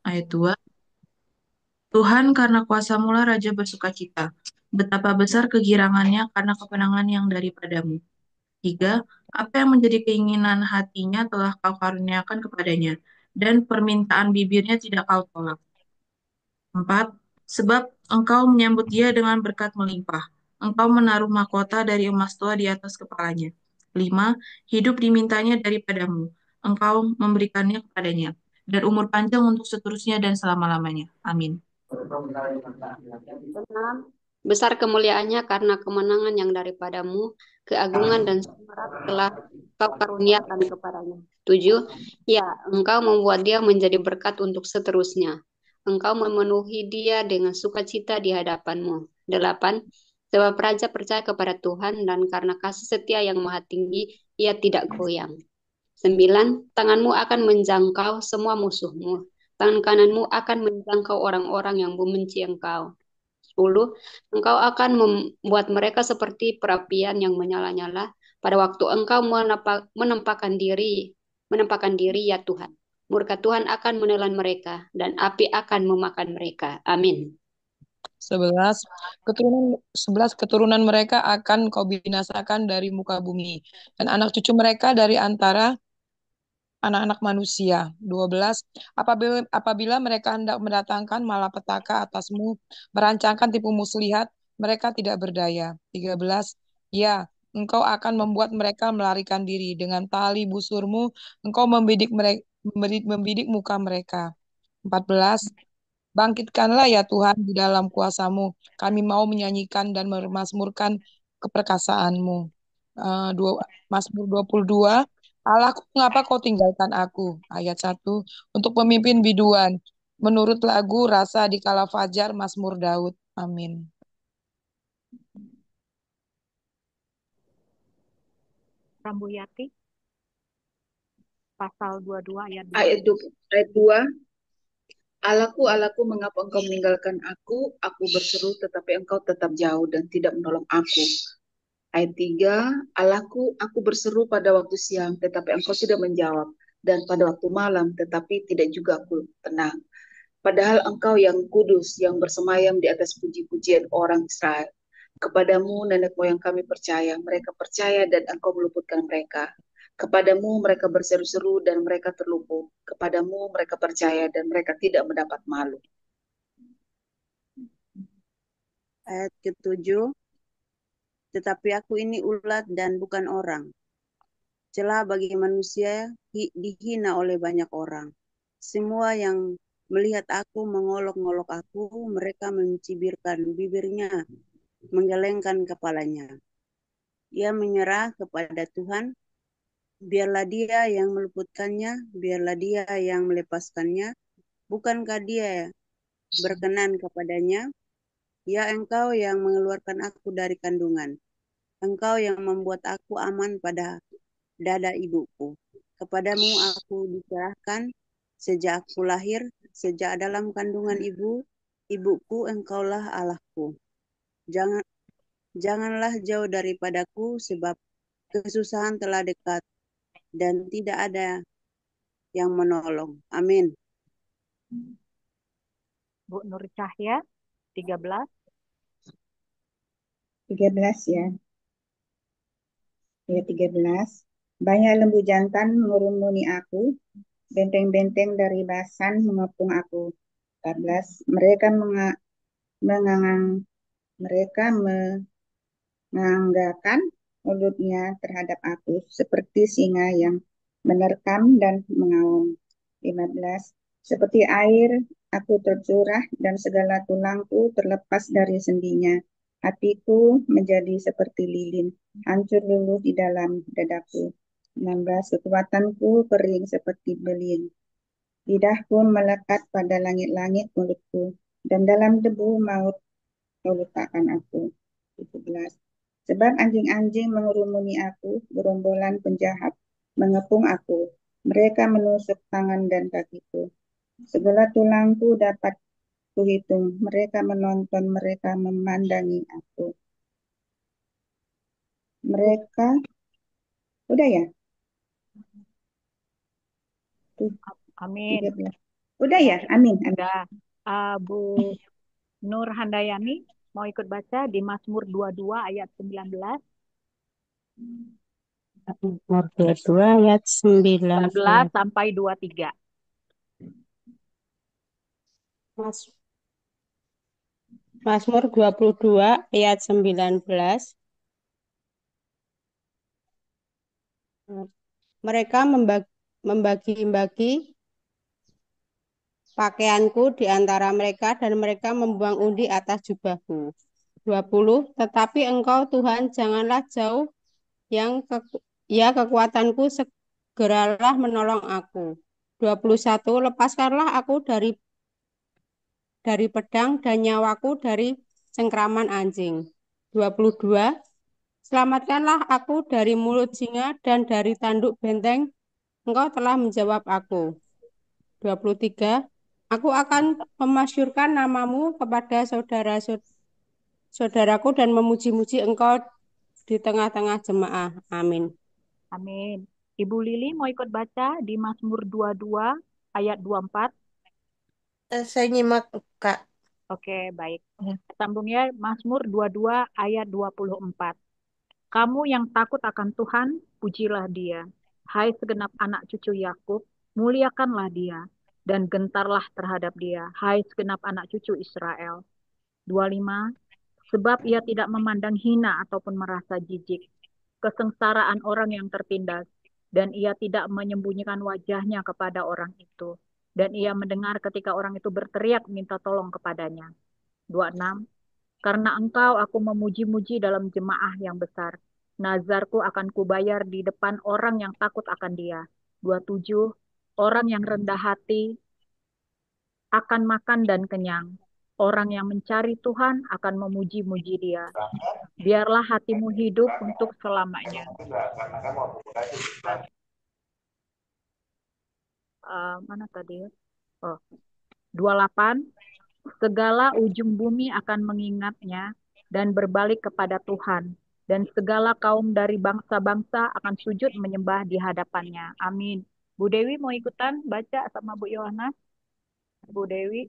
Ayat 2. Tuhan, karena kuasa-Mu lah Raja bersukacita. Betapa besar kegirangannya karena kemenangan yang daripadamu. 3. Apa yang menjadi keinginan hatinya telah kau karuniakan kepadanya, dan permintaan bibirnya tidak kau tolak. 4. Sebab engkau menyambut dia dengan berkat melimpah. Engkau menaruh mahkota dari emas tua di atas kepalanya. 5. Hidup dimintanya daripadamu. Engkau memberikannya kepadanya. Dan umur panjang untuk seterusnya dan selama-lamanya. Amin. 6. Besar kemuliaannya karena kemenangan yang daripadamu, keagungan dan semarak telah kau karuniakan kepadanya. 7. Ya, engkau membuat dia menjadi berkat untuk seterusnya. Engkau memenuhi dia dengan sukacita di hadapanmu. 8. Sebab raja percaya kepada Tuhan dan karena kasih setia yang maha tinggi, ia tidak goyang. 9. Tanganmu akan menjangkau semua musuhmu. Tangan kananmu akan menjangkau orang-orang yang membenci engkau. 10. Engkau akan membuat mereka seperti perapian yang menyala-nyala pada waktu engkau menempatkan diri ya Tuhan. Murka Tuhan akan menelan mereka dan api akan memakan mereka. Amin. 11 keturunan mereka akan kau binasakan dari muka bumi, dan anak cucu mereka dari antara anak-anak manusia. 12. Apabila mereka hendak mendatangkan malapetaka atasmu, merancangkan tipu muslihat, mereka tidak berdaya. 13. Ya, engkau akan membuat mereka melarikan diri. Dengan tali busurmu, engkau membidik muka mereka. 14. Bangkitkanlah ya Tuhan di dalam kuasamu. Kami mau menyanyikan dan memasmurkan keperkasaanmu. Mazmur 22. Allahku, mengapa kau tinggalkan aku? Ayat 1. Untuk pemimpin biduan. Menurut lagu Rasa di Kala Fajar, Mazmur Daud. Amin. Rambuyati, pasal 22 ayat 2. Ayat 2. Allahku, mengapa engkau meninggalkan aku? Aku berseru, tetapi engkau tetap jauh dan tidak menolong aku. Ayat 3. Allahku, aku berseru pada waktu siang, tetapi engkau tidak menjawab. Dan pada waktu malam, tetapi tidak juga aku tenang. Padahal engkau yang kudus, yang bersemayam di atas puji-pujian orang Israel. Kepadamu nenek moyang kami percaya, mereka percaya dan engkau meluputkan mereka. Kepadamu mereka berseru-seru dan mereka terluput. Kepadamu mereka percaya dan mereka tidak mendapat malu. Ayat ke-7, tetapi aku ini ulat dan bukan orang. Celah bagi manusia dihina oleh banyak orang. Semua yang melihat aku mengolok-ngolok aku, mereka mencibirkan bibirnya, menggelengkan kepalanya. Ia menyerah kepada Tuhan, biarlah dia yang meluputkannya, biarlah dia yang melepaskannya. Bukankah dia berkenan kepadanya? Ya Engkau yang mengeluarkan aku dari kandungan. Engkau yang membuat aku aman pada dada ibuku. Kepadamu aku diserahkan sejak aku lahir, sejak dalam kandungan ibuku engkaulah Allahku. Janganlah jauh daripadaku sebab kesusahan telah dekat dan tidak ada yang menolong. Amin. Bu Nur Cahya, 13. 13 ya. Ayat 13. Banyak lembu jantan mengurumuni aku, benteng-benteng dari Basan mengepung aku. 14. Mengangang, mereka menganggakan mulutnya terhadap aku seperti singa yang menerkam dan mengaum. 15. Seperti air aku tercurah dan segala tulangku terlepas dari sendinya. Hatiku menjadi seperti lilin, hancur luluh di dalam dadaku. 16. Kekuatanku kering seperti beling. Lidahku melekat pada langit-langit mulutku, dan dalam debu maut kau letakkan aku. 17. Sebab anjing-anjing mengurumuni aku, gerombolan penjahat mengepung aku. Mereka menusuk tangan dan kakiku. Segala tulangku dapat kuhitung. Mereka menonton, mereka memandangi aku. Mereka, udah ya? Tuh, Amin. 13. Udah ya? Amin. Amin. Udah. Bu Nur Handayani mau ikut baca di Mazmur 22 ayat 19. Mazmur 22 ayat 19 19. sampai 23. Mas- Mazmur 22 ayat 19. Mereka membagi-bagi pakaianku di antara mereka dan mereka membuang undi atas jubahku. 20. Tetapi engkau Tuhan janganlah jauh, ya kekuatanku segeralah menolong aku. 21. Lepaskanlah aku dari pedang dan nyawaku dari cengkraman anjing. 22. Selamatkanlah aku dari mulut singa dan dari tanduk benteng. Engkau telah menjawab aku. 23. Aku akan memasyurkan namamu kepada saudaraku dan memuji-muji engkau di tengah-tengah jemaah. Amin. Amin. Ibu Lili mau ikut baca di Mazmur 22 ayat 24. Saya nyimak, Kak. Oke, baik. Sambung ya, Mazmur 22 ayat 24. Kamu yang takut akan Tuhan, pujilah Dia. Hai segenap anak cucu Yakub, muliakanlah Dia dan gentarlah terhadap Dia. Hai segenap anak cucu Israel. 25. Sebab Ia tidak memandang hina ataupun merasa jijik, kesengsaraan orang yang tertindas, dan Ia tidak menyembunyikan wajahnya kepada orang itu. Dan Ia mendengar ketika orang itu berteriak minta tolong kepadanya. 26. Karena engkau aku memuji-muji dalam jemaah yang besar. Nazarku akan kubayar di depan orang yang takut akan Dia. 27. Orang yang rendah hati akan makan dan kenyang. Orang yang mencari Tuhan akan memuji-muji Dia. Biarlah hatimu hidup untuk selamanya. Mana tadi? Oh, 28. Segala ujung bumi akan mengingatnya dan berbalik kepada Tuhan. Dan segala kaum dari bangsa-bangsa akan sujud menyembah di hadapannya. Amin. Bu Dewi mau ikutan baca sama Bu Yohana? Bu Dewi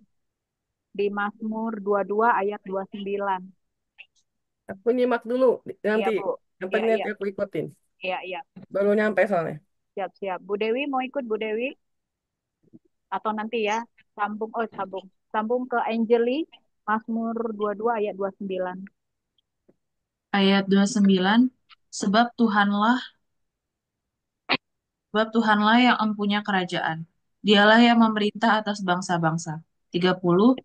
di Mazmur 22 ayat 29. Aku nyimak dulu Iya, nanti. Bu. Yang Iya, penting iya. aku ikutin. Iya, iya. Baru nyampe soalnya. Siap-siap. Bu Dewi mau ikut, Bu Dewi? Atau nanti ya, sambung. Oh, sambung. Sambung ke Angeli, Mazmur 22 ayat 29. Ayat 29, sebab Tuhanlah yang empunya kerajaan. Dialah yang memerintah atas bangsa-bangsa. 30,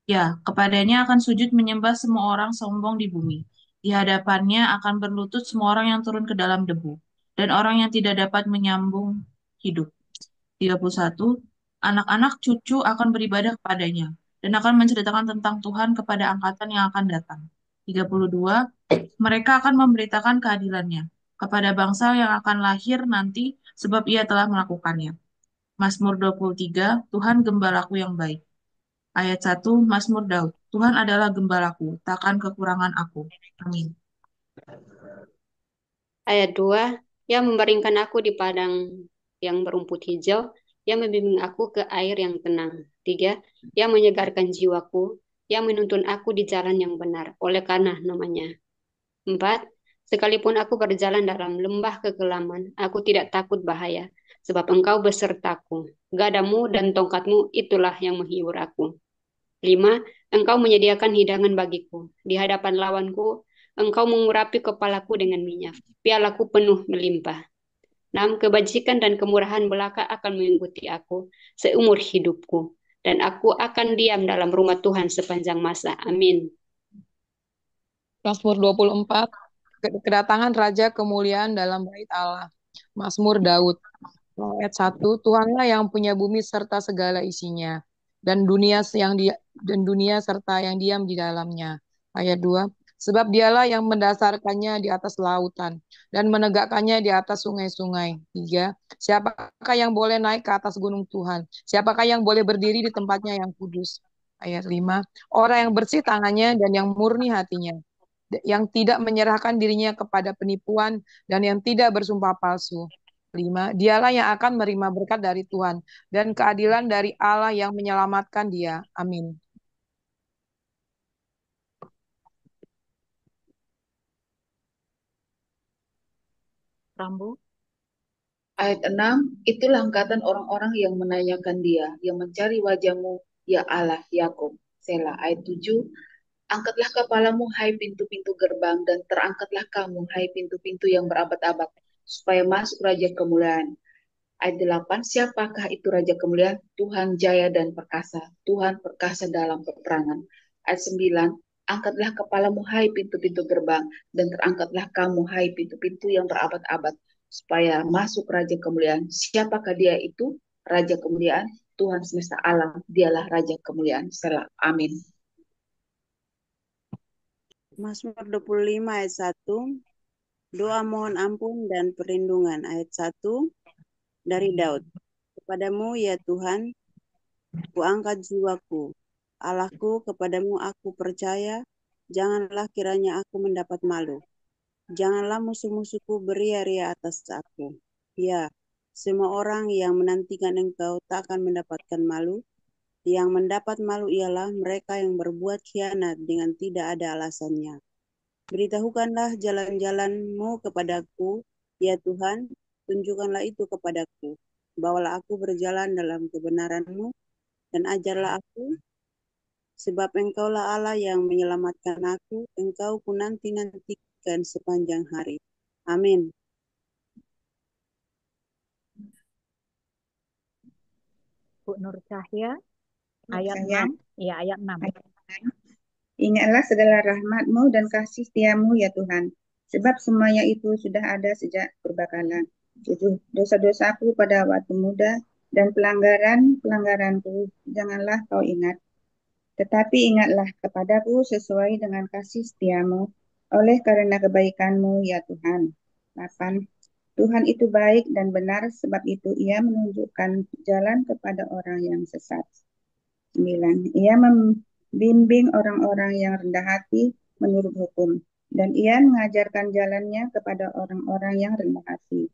ya, kepadanya akan sujud menyembah semua orang sombong di bumi. Di hadapannya akan berlutut semua orang yang turun ke dalam debu, dan orang yang tidak dapat menyambung hidup. 31, anak-anak cucu akan beribadah kepadanya, dan akan menceritakan tentang Tuhan kepada angkatan yang akan datang. 32, mereka akan memberitakan keadilannya kepada bangsa yang akan lahir nanti, sebab ia telah melakukannya. Mazmur 23, Tuhan gembalaku yang baik. Ayat 1, Mazmur Daud. Tuhan adalah gembalaku, takkan kekurangan aku. Amin. Ayat 2, yang membaringkan aku di padang yang berumput hijau, yang membimbing aku ke air yang tenang. 3, yang menyegarkan jiwaku, yang menuntun aku di jalan yang benar, oleh karena namanya. 4, sekalipun aku berjalan dalam lembah kekelaman, aku tidak takut bahaya, sebab engkau besertaku. Gadamu dan tongkatmu itulah yang menghibur aku. 5, engkau menyediakan hidangan bagiku. Di hadapan lawanku, engkau mengurapi kepalaku dengan minyak. Pialaku penuh melimpah. 6, kebajikan dan kemurahan belaka akan mengikuti aku seumur hidupku. Dan aku akan diam dalam rumah Tuhan sepanjang masa. Amin. Mazmur 24, kedatangan Raja kemuliaan dalam bait Allah. Mazmur Daud. Ayat 1, Tuhanlah yang punya bumi serta segala isinya, dan dunia serta yang diam di dalamnya. Ayat 2, sebab dialah yang mendasarkannya di atas lautan, dan menegakkannya di atas sungai-sungai. 3, siapakah yang boleh naik ke atas gunung Tuhan? Siapakah yang boleh berdiri di tempatnya yang kudus? Ayat 5, orang yang bersih tangannya dan yang murni hatinya, yang tidak menyerahkan dirinya kepada penipuan dan yang tidak bersumpah palsu. 5. Dialah yang akan menerima berkat dari Tuhan dan keadilan dari Allah yang menyelamatkan dia. Amin. Rambu. Ayat 6, itulah angkatan orang-orang yang menanyakan dia, yang mencari wajahmu, ya Allah, Yakub. Selah. Ayat 7, angkatlah kepalamu, hai pintu-pintu gerbang, dan terangkatlah kamu, hai pintu-pintu yang berabad-abad, supaya masuk Raja Kemuliaan. Ayat 8, siapakah itu Raja Kemuliaan? Tuhan jaya dan perkasa, Tuhan perkasa dalam peperangan. Ayat 9, angkatlah kepalamu, hai pintu-pintu gerbang, dan terangkatlah kamu, hai pintu-pintu yang berabad-abad, supaya masuk Raja Kemuliaan. Siapakah dia itu? Raja Kemuliaan, Tuhan semesta alam, dialah Raja Kemuliaan. Selah. Amin. Mazmur 25 ayat 1. Doa mohon ampun dan perlindungan. Ayat 1 dari Daud. Kepadamu ya Tuhan, kuangkat jiwaku. Allahku, kepadamu aku percaya, janganlah kiranya aku mendapat malu. Janganlah musuh-musuhku beria-ria atas aku. Ya, semua orang yang menantikan engkau tak akan mendapatkan malu. Yang mendapat malu ialah mereka yang berbuat khianat dengan tidak ada alasannya. Beritahukanlah jalan-jalanmu kepadaku, ya Tuhan, tunjukkanlah itu kepadaku. Bawalah aku berjalan dalam kebenaranmu, dan ajarlah aku, sebab engkaulah Allah yang menyelamatkan aku, engkau ku nanti-nantikan sepanjang hari. Amin. Bu Nur Cahya, ayat Saya 6. Iya, ayat 6. ingatlah segala rahmat-Mu dan kasih setia-Mu ya Tuhan, sebab semuanya itu sudah ada sejak purbakala. 7. Dosa-dosaku pada waktu muda dan pelanggaran-pelanggaranku janganlah Kau ingat. Tetapi ingatlah kepadaku sesuai dengan kasih setia-Mu, oleh karena kebaikan-Mu ya Tuhan. 8. Tuhan itu baik dan benar, sebab itu Ia menunjukkan jalan kepada orang yang sesat. 9. Ia membimbing orang-orang yang rendah hati menurut hukum, dan Ia mengajarkan jalannya kepada orang-orang yang rendah hati.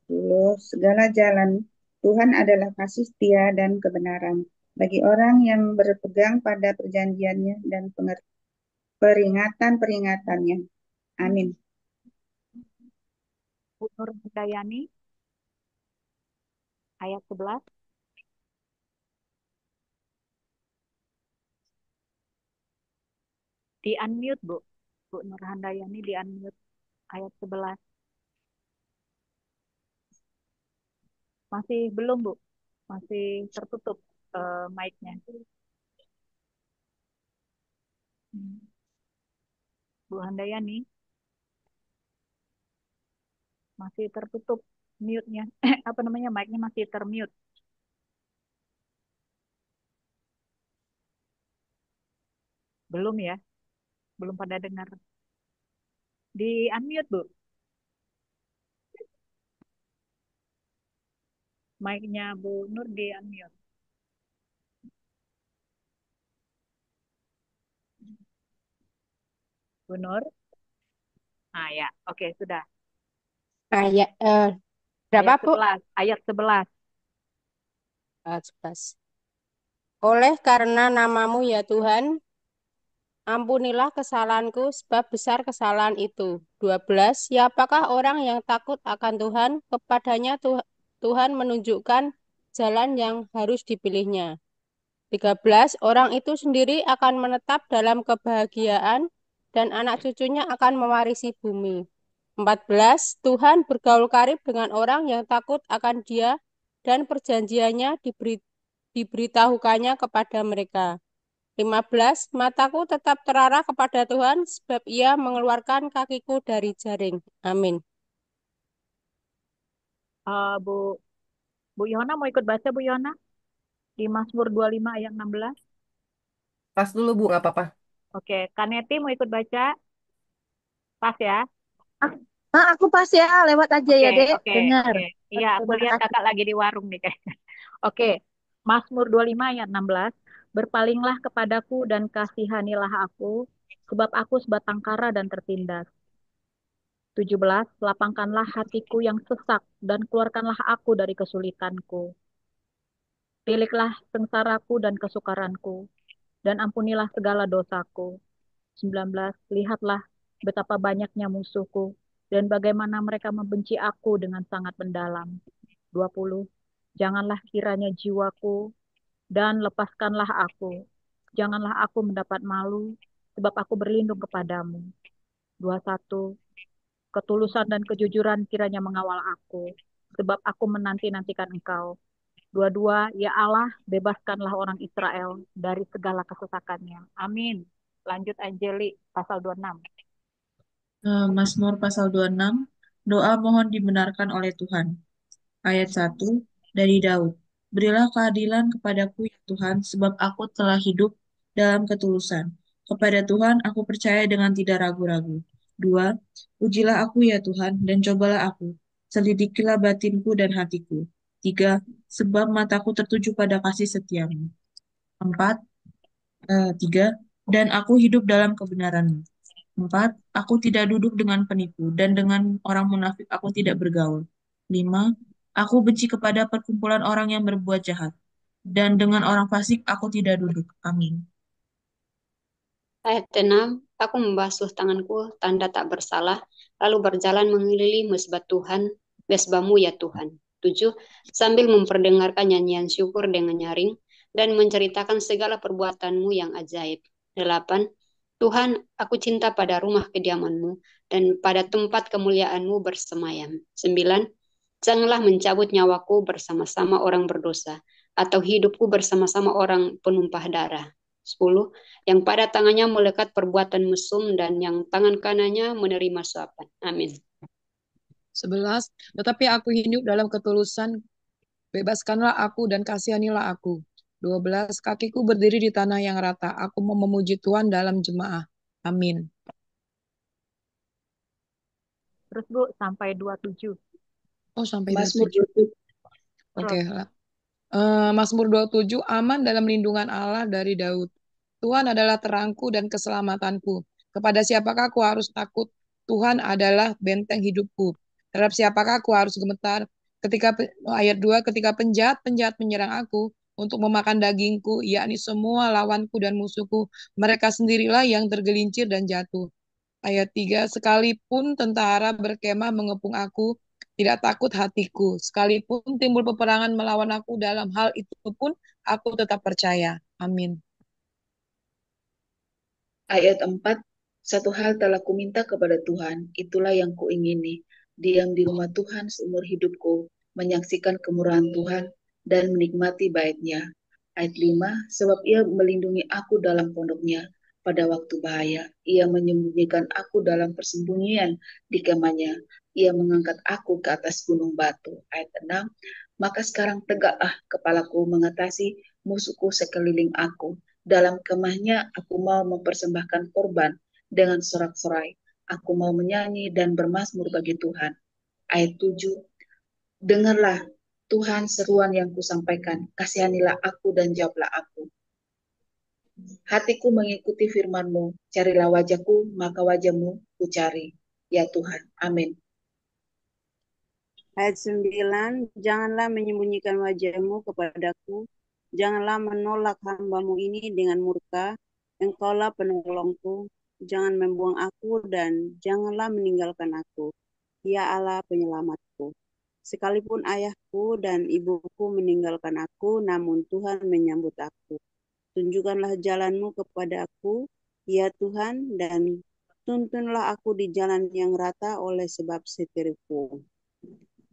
10. Segala jalan Tuhan adalah kasih setia dan kebenaran bagi orang yang berpegang pada perjanjiannya dan peringatan-peringatannya. Amin. Bu Nur Hidayani, ayat 11. Di unmute, Bu. Bu Nur Handayani di unmute. Ayat 11. Masih belum, Bu. Masih tertutup mic-nya. Bu Handayani, masih tertutup mute-nya. Apa namanya, mic-nya masih termute. Belum ya? Belum pada dengar. Di unmute, Bu. Mic-nya Bu Nur di unmute. Bu Nur? Ah ya, oke, sudah. Ayat berapa, Ayat Bu? 11. Ayat 11. Ayat 11. Oleh karena namamu ya Tuhan, ampunilah kesalahanku, sebab besar kesalahan itu. 12. Siapakah orang yang takut akan Tuhan? Kepadanya Tuhan menunjukkan jalan yang harus dipilihnya. 13. Orang itu sendiri akan menetap dalam kebahagiaan, dan anak cucunya akan mewarisi bumi. 14. Tuhan bergaul karib dengan orang yang takut akan Dia, dan perjanjiannya diberitahukannya kepada mereka. 15. Mataku tetap terarah kepada Tuhan, sebab Ia mengeluarkan kakiku dari jaring. Amin. Bu Bu Yona mau ikut baca, Bu Yona? Di Mazmur 25 ayat 16. Pas dulu, Bu, nggak apa-apa. Oke, Kaneti mau ikut baca? Pas ya? Aku pas ya, lewat aja Oke, ya, Dek. oke, Dengar. oke. Iya, aku Terima lihat kasih. kakak lagi di warung nih kayaknya. Oke, Mazmur 25 ayat 16. Berpalinglah kepadaku dan kasihanilah aku, sebab aku sebatang kara dan tertindas. 17. Lapangkanlah hatiku yang sesak dan keluarkanlah aku dari kesulitanku. Tiliklah sengsaraku dan kesukaranku, dan ampunilah segala dosaku. 19. Lihatlah betapa banyaknya musuhku, dan bagaimana mereka membenci aku dengan sangat mendalam. 20. Janganlah kiranya jiwaku, dan lepaskanlah aku. Janganlah aku mendapat malu, sebab aku berlindung kepadamu. 21. Ketulusan dan kejujuran kiranya mengawal aku, sebab aku menanti-nantikan Engkau. 22. Ya Allah, bebaskanlah orang Israel dari segala kesesakannya. Amin. Lanjut Angeli, pasal 26. Mazmur pasal 26, doa mohon dibenarkan oleh Tuhan. Ayat 1, dari Daud. Berilah keadilan kepadaku ya Tuhan, sebab aku telah hidup dalam ketulusan. Kepada Tuhan aku percaya dengan tidak ragu-ragu. 2. Ujilah aku ya Tuhan, dan cobalah aku. Selidikilah batinku dan hatiku. 3. Sebab mataku tertuju pada kasih setiamu. 4. 3. Dan aku hidup dalam kebenaran-Mu. 4. Aku tidak duduk dengan penipu, dan dengan orang munafik aku tidak bergaul. 5. Aku benci kepada perkumpulan orang yang berbuat jahat, dan dengan orang fasik aku tidak duduk. Amin. Ayat 6, aku membasuh tanganku, tanda tak bersalah, lalu berjalan mengelilingi mesbah Tuhan, mesbahmu ya Tuhan. 7, sambil memperdengarkan nyanyian syukur dengan nyaring, dan menceritakan segala perbuatanmu yang ajaib. 8, Tuhan, aku cinta pada rumah kediamanmu, dan pada tempat kemuliaanmu bersemayam. 9, janganlah mencabut nyawaku bersama-sama orang berdosa, atau hidupku bersama-sama orang penumpah darah. 10, yang pada tangannya melekat perbuatan mesum dan yang tangan kanannya menerima suapan. Amin. 11. Tetapi aku hidup dalam ketulusan, bebaskanlah aku dan kasihanilah aku. 12. Kakiku berdiri di tanah yang rata, aku mau memuji Tuhan dalam jemaah. Amin. Terus Bu, sampai 27. Oh, sampai Mazmur 27. 27. Oke. Mazmur 27, aman dalam lindungan Allah dari Daud. Tuhan adalah terangku dan keselamatanku. Kepada siapakah aku harus takut? Tuhan adalah benteng hidupku. Terhadap siapakah aku harus gemetar? Ayat 2, ketika penjahat menyerang aku untuk memakan dagingku, yakni semua lawanku dan musuhku, mereka sendirilah yang tergelincir dan jatuh. Ayat 3, sekalipun tentara berkemah mengepung aku, tidak takut hatiku. Sekalipun timbul peperangan melawan aku, dalam hal itu pun aku tetap percaya. Amin. Ayat 4, satu hal telah kuminta kepada Tuhan, itulah yang kuingini, diam di rumah Tuhan seumur hidupku, menyaksikan kemurahan Tuhan dan menikmati bait-Nya. Ayat 5, sebab Ia melindungi aku dalam pondoknya pada waktu bahaya. Ia menyembunyikan aku dalam persembunyian di kemahnya. Ia mengangkat aku ke atas gunung batu. Ayat 6, maka sekarang tegaklah kepalaku mengatasi musuhku sekeliling aku. Dalam kemahnya aku mau mempersembahkan korban dengan sorak-sorai. Aku mau menyanyi dan bermazmur bagi Tuhan. Ayat 7, dengarlah Tuhan seruan yang kusampaikan, kasihanilah aku dan jawablah aku. Hatiku mengikuti firman-Mu, carilah wajahku, maka wajah-Mu ku cari. Ya Tuhan, amin. Ayat 9, janganlah menyembunyikan wajah-Mu kepadaku, janganlah menolak hamba-Mu ini dengan murka, Engkaulah penolongku, jangan membuang aku dan janganlah meninggalkan aku, ya Allah penyelamatku. Sekalipun ayahku dan ibuku meninggalkan aku, namun Tuhan menyambut aku. Tunjukkanlah jalan-Mu kepada aku, ya Tuhan, dan tuntunlah aku di jalan yang rata oleh sebab setirku.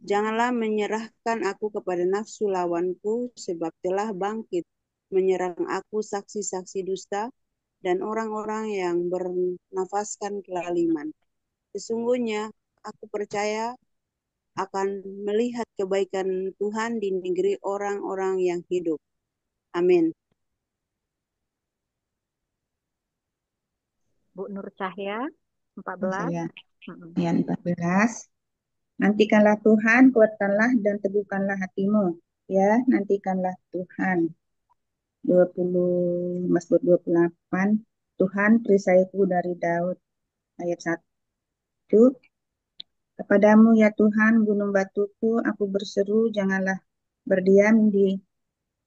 Janganlah menyerahkan aku kepada nafsu lawanku, sebab telah bangkit menyerang aku saksi-saksi dusta dan orang-orang yang bernafaskan kelaliman. Sesungguhnya aku percaya akan melihat kebaikan Tuhan di negeri orang-orang yang hidup. Amin. Bu Nur Cahya, 14. Saya ayat 14. Nantikanlah Tuhan, kuatkanlah dan teguhkanlah hatimu. Ya, nantikanlah Tuhan. 20, Mazmur 28. Tuhan perisaiku dari Daud. Ayat 1. Kepadamu ya Tuhan, gunung batuku, aku berseru, janganlah berdiam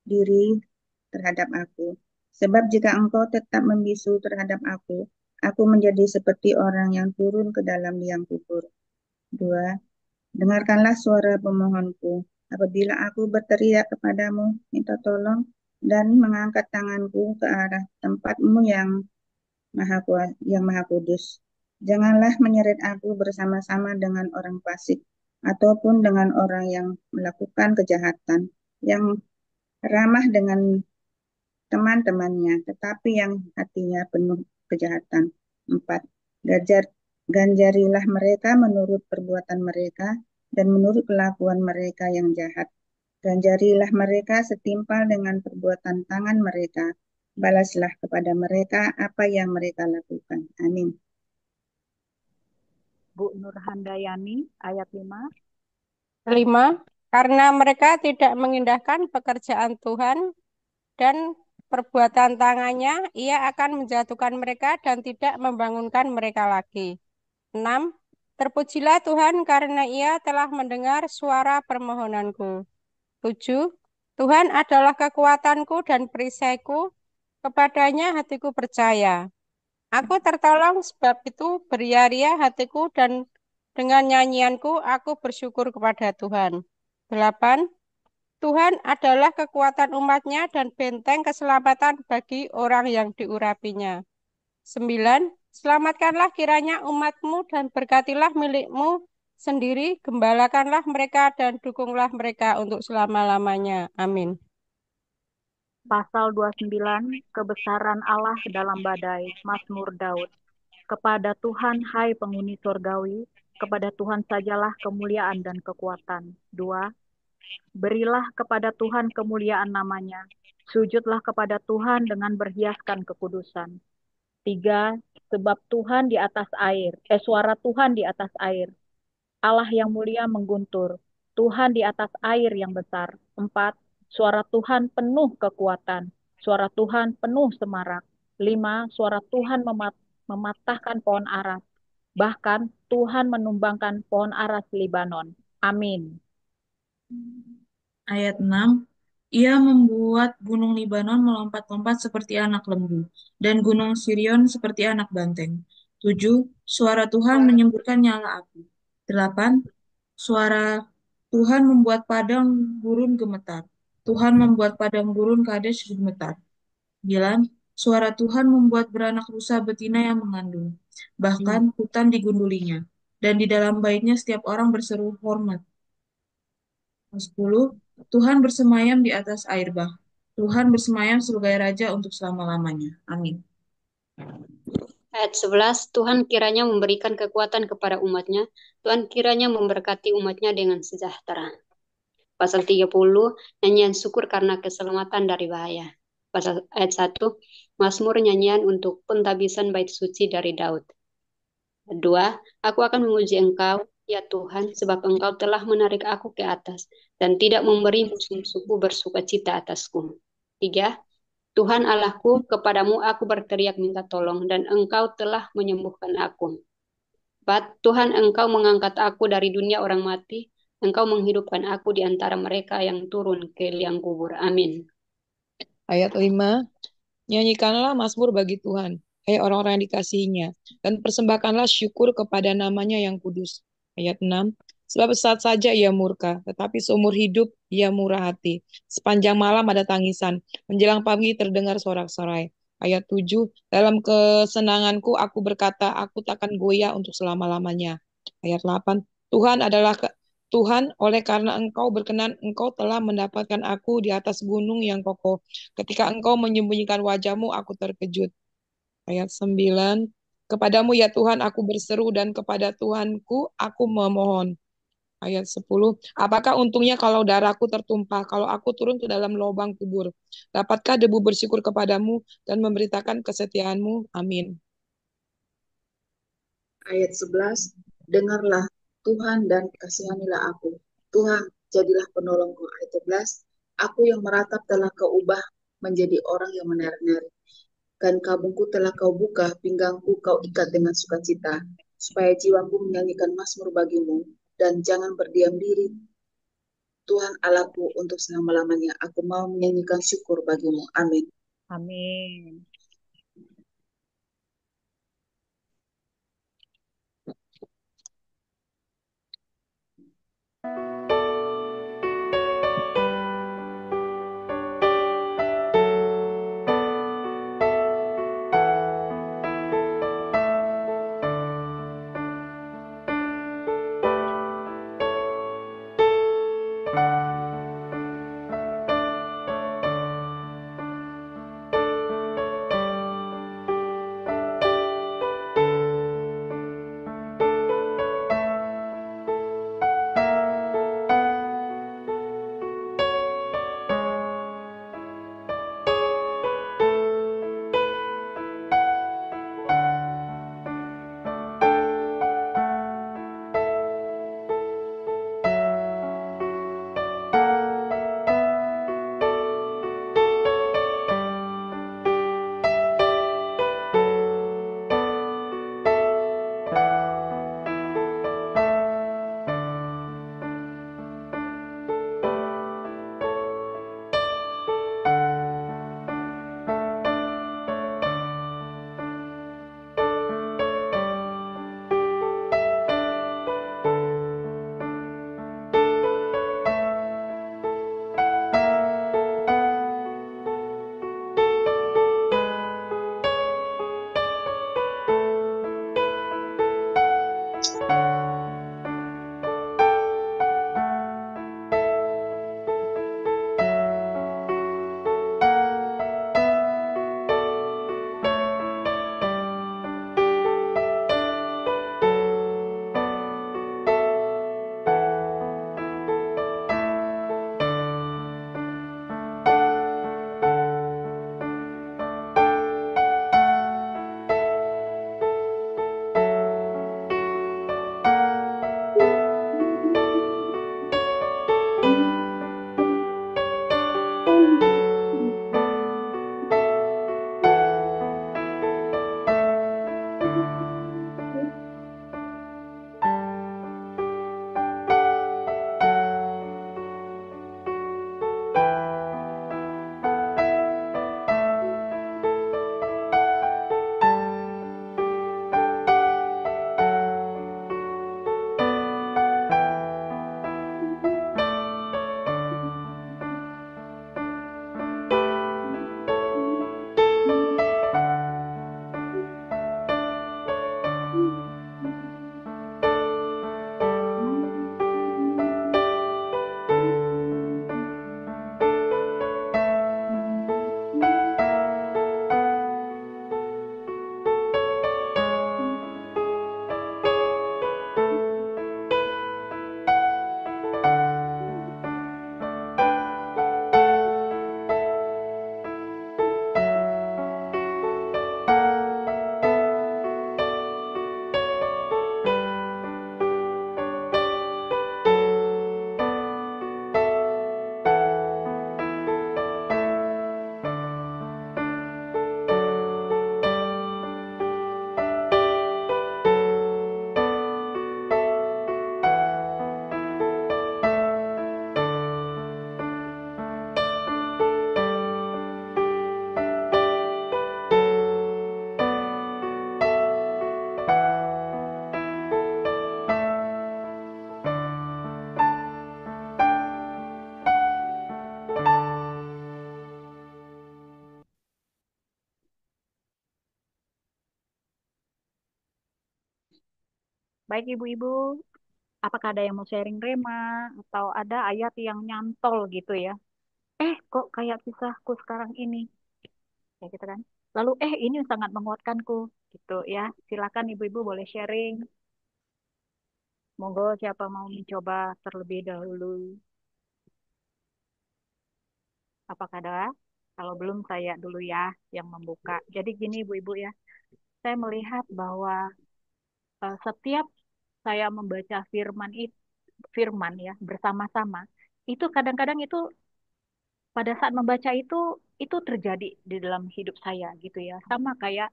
diri terhadap aku. Sebab jika engkau tetap membisu terhadap aku menjadi seperti orang yang turun ke dalam liang kubur. 2. Dengarkanlah suara pemohonku. Apabila aku berteriak kepadamu, minta tolong, dan mengangkat tanganku ke arah tempatmu yang maha kudus. Janganlah menyeret aku bersama-sama dengan orang fasik, ataupun dengan orang yang melakukan kejahatan, yang ramah dengan teman-temannya, tetapi yang hatinya penuh kejahatan. 4. Ganjarilah mereka menurut perbuatan mereka dan menurut kelakuan mereka yang jahat. Ganjarilah mereka setimpal dengan perbuatan tangan mereka. Balaslah kepada mereka apa yang mereka lakukan. Amin. Bu Nur Handayani, ayat 5. 5. Karena mereka tidak mengindahkan pekerjaan Tuhan dan perbuatan tangannya, ia akan menjatuhkan mereka dan tidak membangunkan mereka lagi. 6. Terpujilah Tuhan karena ia telah mendengar suara permohonanku. 7. Tuhan adalah kekuatanku dan perisaiku, kepadanya hatiku percaya. Aku tertolong, sebab itu beria-ria hatiku dan dengan nyanyianku aku bersyukur kepada Tuhan. 8. Tuhan adalah kekuatan umatnya dan benteng keselamatan bagi orang yang diurapinya. 9. Selamatkanlah kiranya umatmu dan berkatilah milikmu sendiri, gembalakanlah mereka dan dukunglah mereka untuk selama-lamanya. Amin. Pasal 29, kebesaran Allah dalam badai, Mazmur Daud. Kepada Tuhan, hai penghuni surgawi, kepada Tuhan sajalah kemuliaan dan kekuatan. 2. Berilah kepada Tuhan kemuliaan namanya, sujudlah kepada Tuhan dengan berhiaskan kekudusan. 3. Sebab Tuhan di atas air, suara Tuhan di atas air, Allah yang mulia mengguntur, Tuhan di atas air yang besar. 4. Suara Tuhan penuh kekuatan, suara Tuhan penuh semarak. 5. Suara Tuhan mematahkan pohon aras, bahkan Tuhan menumbangkan pohon aras Libanon. Amin. Ayat 6. Ia membuat gunung Libanon melompat-lompat seperti anak lembu, dan gunung Sirion seperti anak banteng. 7. Suara Tuhan menyemburkan nyala api. 8. Suara Tuhan membuat padang gurun gemetar. Tuhan membuat padang gurun Kadesh gemetar. 9. Suara Tuhan membuat beranak rusa betina yang mengandung. Bahkan hutan digundulinya. Dan di dalam baitnya setiap orang berseru hormat. 10. Tuhan bersemayam di atas air bah. Tuhan bersemayam sebagai Raja untuk selama-lamanya. Amin. Ayat 11, Tuhan kiranya memberikan kekuatan kepada umatnya, Tuhan kiranya memberkati umatnya dengan sejahtera. Pasal 30, nyanyian syukur karena keselamatan dari bahaya. Pasal ayat 1, Mazmur nyanyian untuk pentabisan bait suci dari Daud. 2. Aku akan memuji Engkau, ya Tuhan, sebab Engkau telah menarik aku ke atas dan tidak memberi musuh-musuhku bersuka cita atasku. 3. Tuhan Allahku, kepadamu aku berteriak minta tolong, dan Engkau telah menyembuhkan aku. 4. Tuhan, Engkau mengangkat aku dari dunia orang mati, Engkau menghidupkan aku di antara mereka yang turun ke liang kubur. Amin. Ayat 5. Nyanyikanlah mazmur bagi Tuhan, hai orang-orang yang dikasihinya, dan persembahkanlah syukur kepada namanya yang kudus. Ayat 6. Sebab saat saja ia murka, tetapi seumur hidup ia murah hati. Sepanjang malam ada tangisan, menjelang pagi terdengar sorak-sorai. Ayat 7. Dalam kesenanganku aku berkata, aku takkan goyah untuk selama-lamanya. Ayat 8. Tuhan, oleh karena Engkau berkenan, Engkau telah mendapatkan aku di atas gunung yang kokoh. Ketika Engkau menyembunyikan wajahmu, aku terkejut. Ayat 9. Kepadamu ya Tuhan aku berseru dan kepada Tuhanku aku memohon. Ayat 10. Apakah untungnya kalau darahku tertumpah, kalau aku turun ke dalam lubang kubur? Dapatkah debu bersyukur kepadamu dan memberitakan kesetiaanmu? Amin. Ayat 11, dengarlah Tuhan dan kasihanilah aku. Tuhan, jadilah penolongku. Ayat 11, aku yang meratap telah kau ubah menjadi orang yang menarik-narik. Dan kabungku telah kau buka, pinggangku kau ikat dengan sukacita. supaya jiwaku menyanyikan mazmur bagimu, dan jangan berdiam diri, Tuhan Allahku, untuk selama-lamanya. Aku mau menyanyikan syukur bagimu. Amin. Amin. Baik ibu-ibu, apakah ada yang mau sharing rema atau ada ayat yang nyantol gitu ya? Kok kayak kisahku sekarang ini, ya gitu kan? Lalu ini sangat menguatkanku gitu ya. Silakan ibu-ibu boleh sharing. Monggo siapa mau mencoba terlebih dahulu. Apakah ada? Kalau belum saya dulu ya yang membuka. Jadi gini ibu-ibu ya, saya melihat bahwa setiap saya membaca firman ya bersama-sama, itu kadang-kadang itu pada saat membaca itu terjadi di dalam hidup saya gitu ya. Sama kayak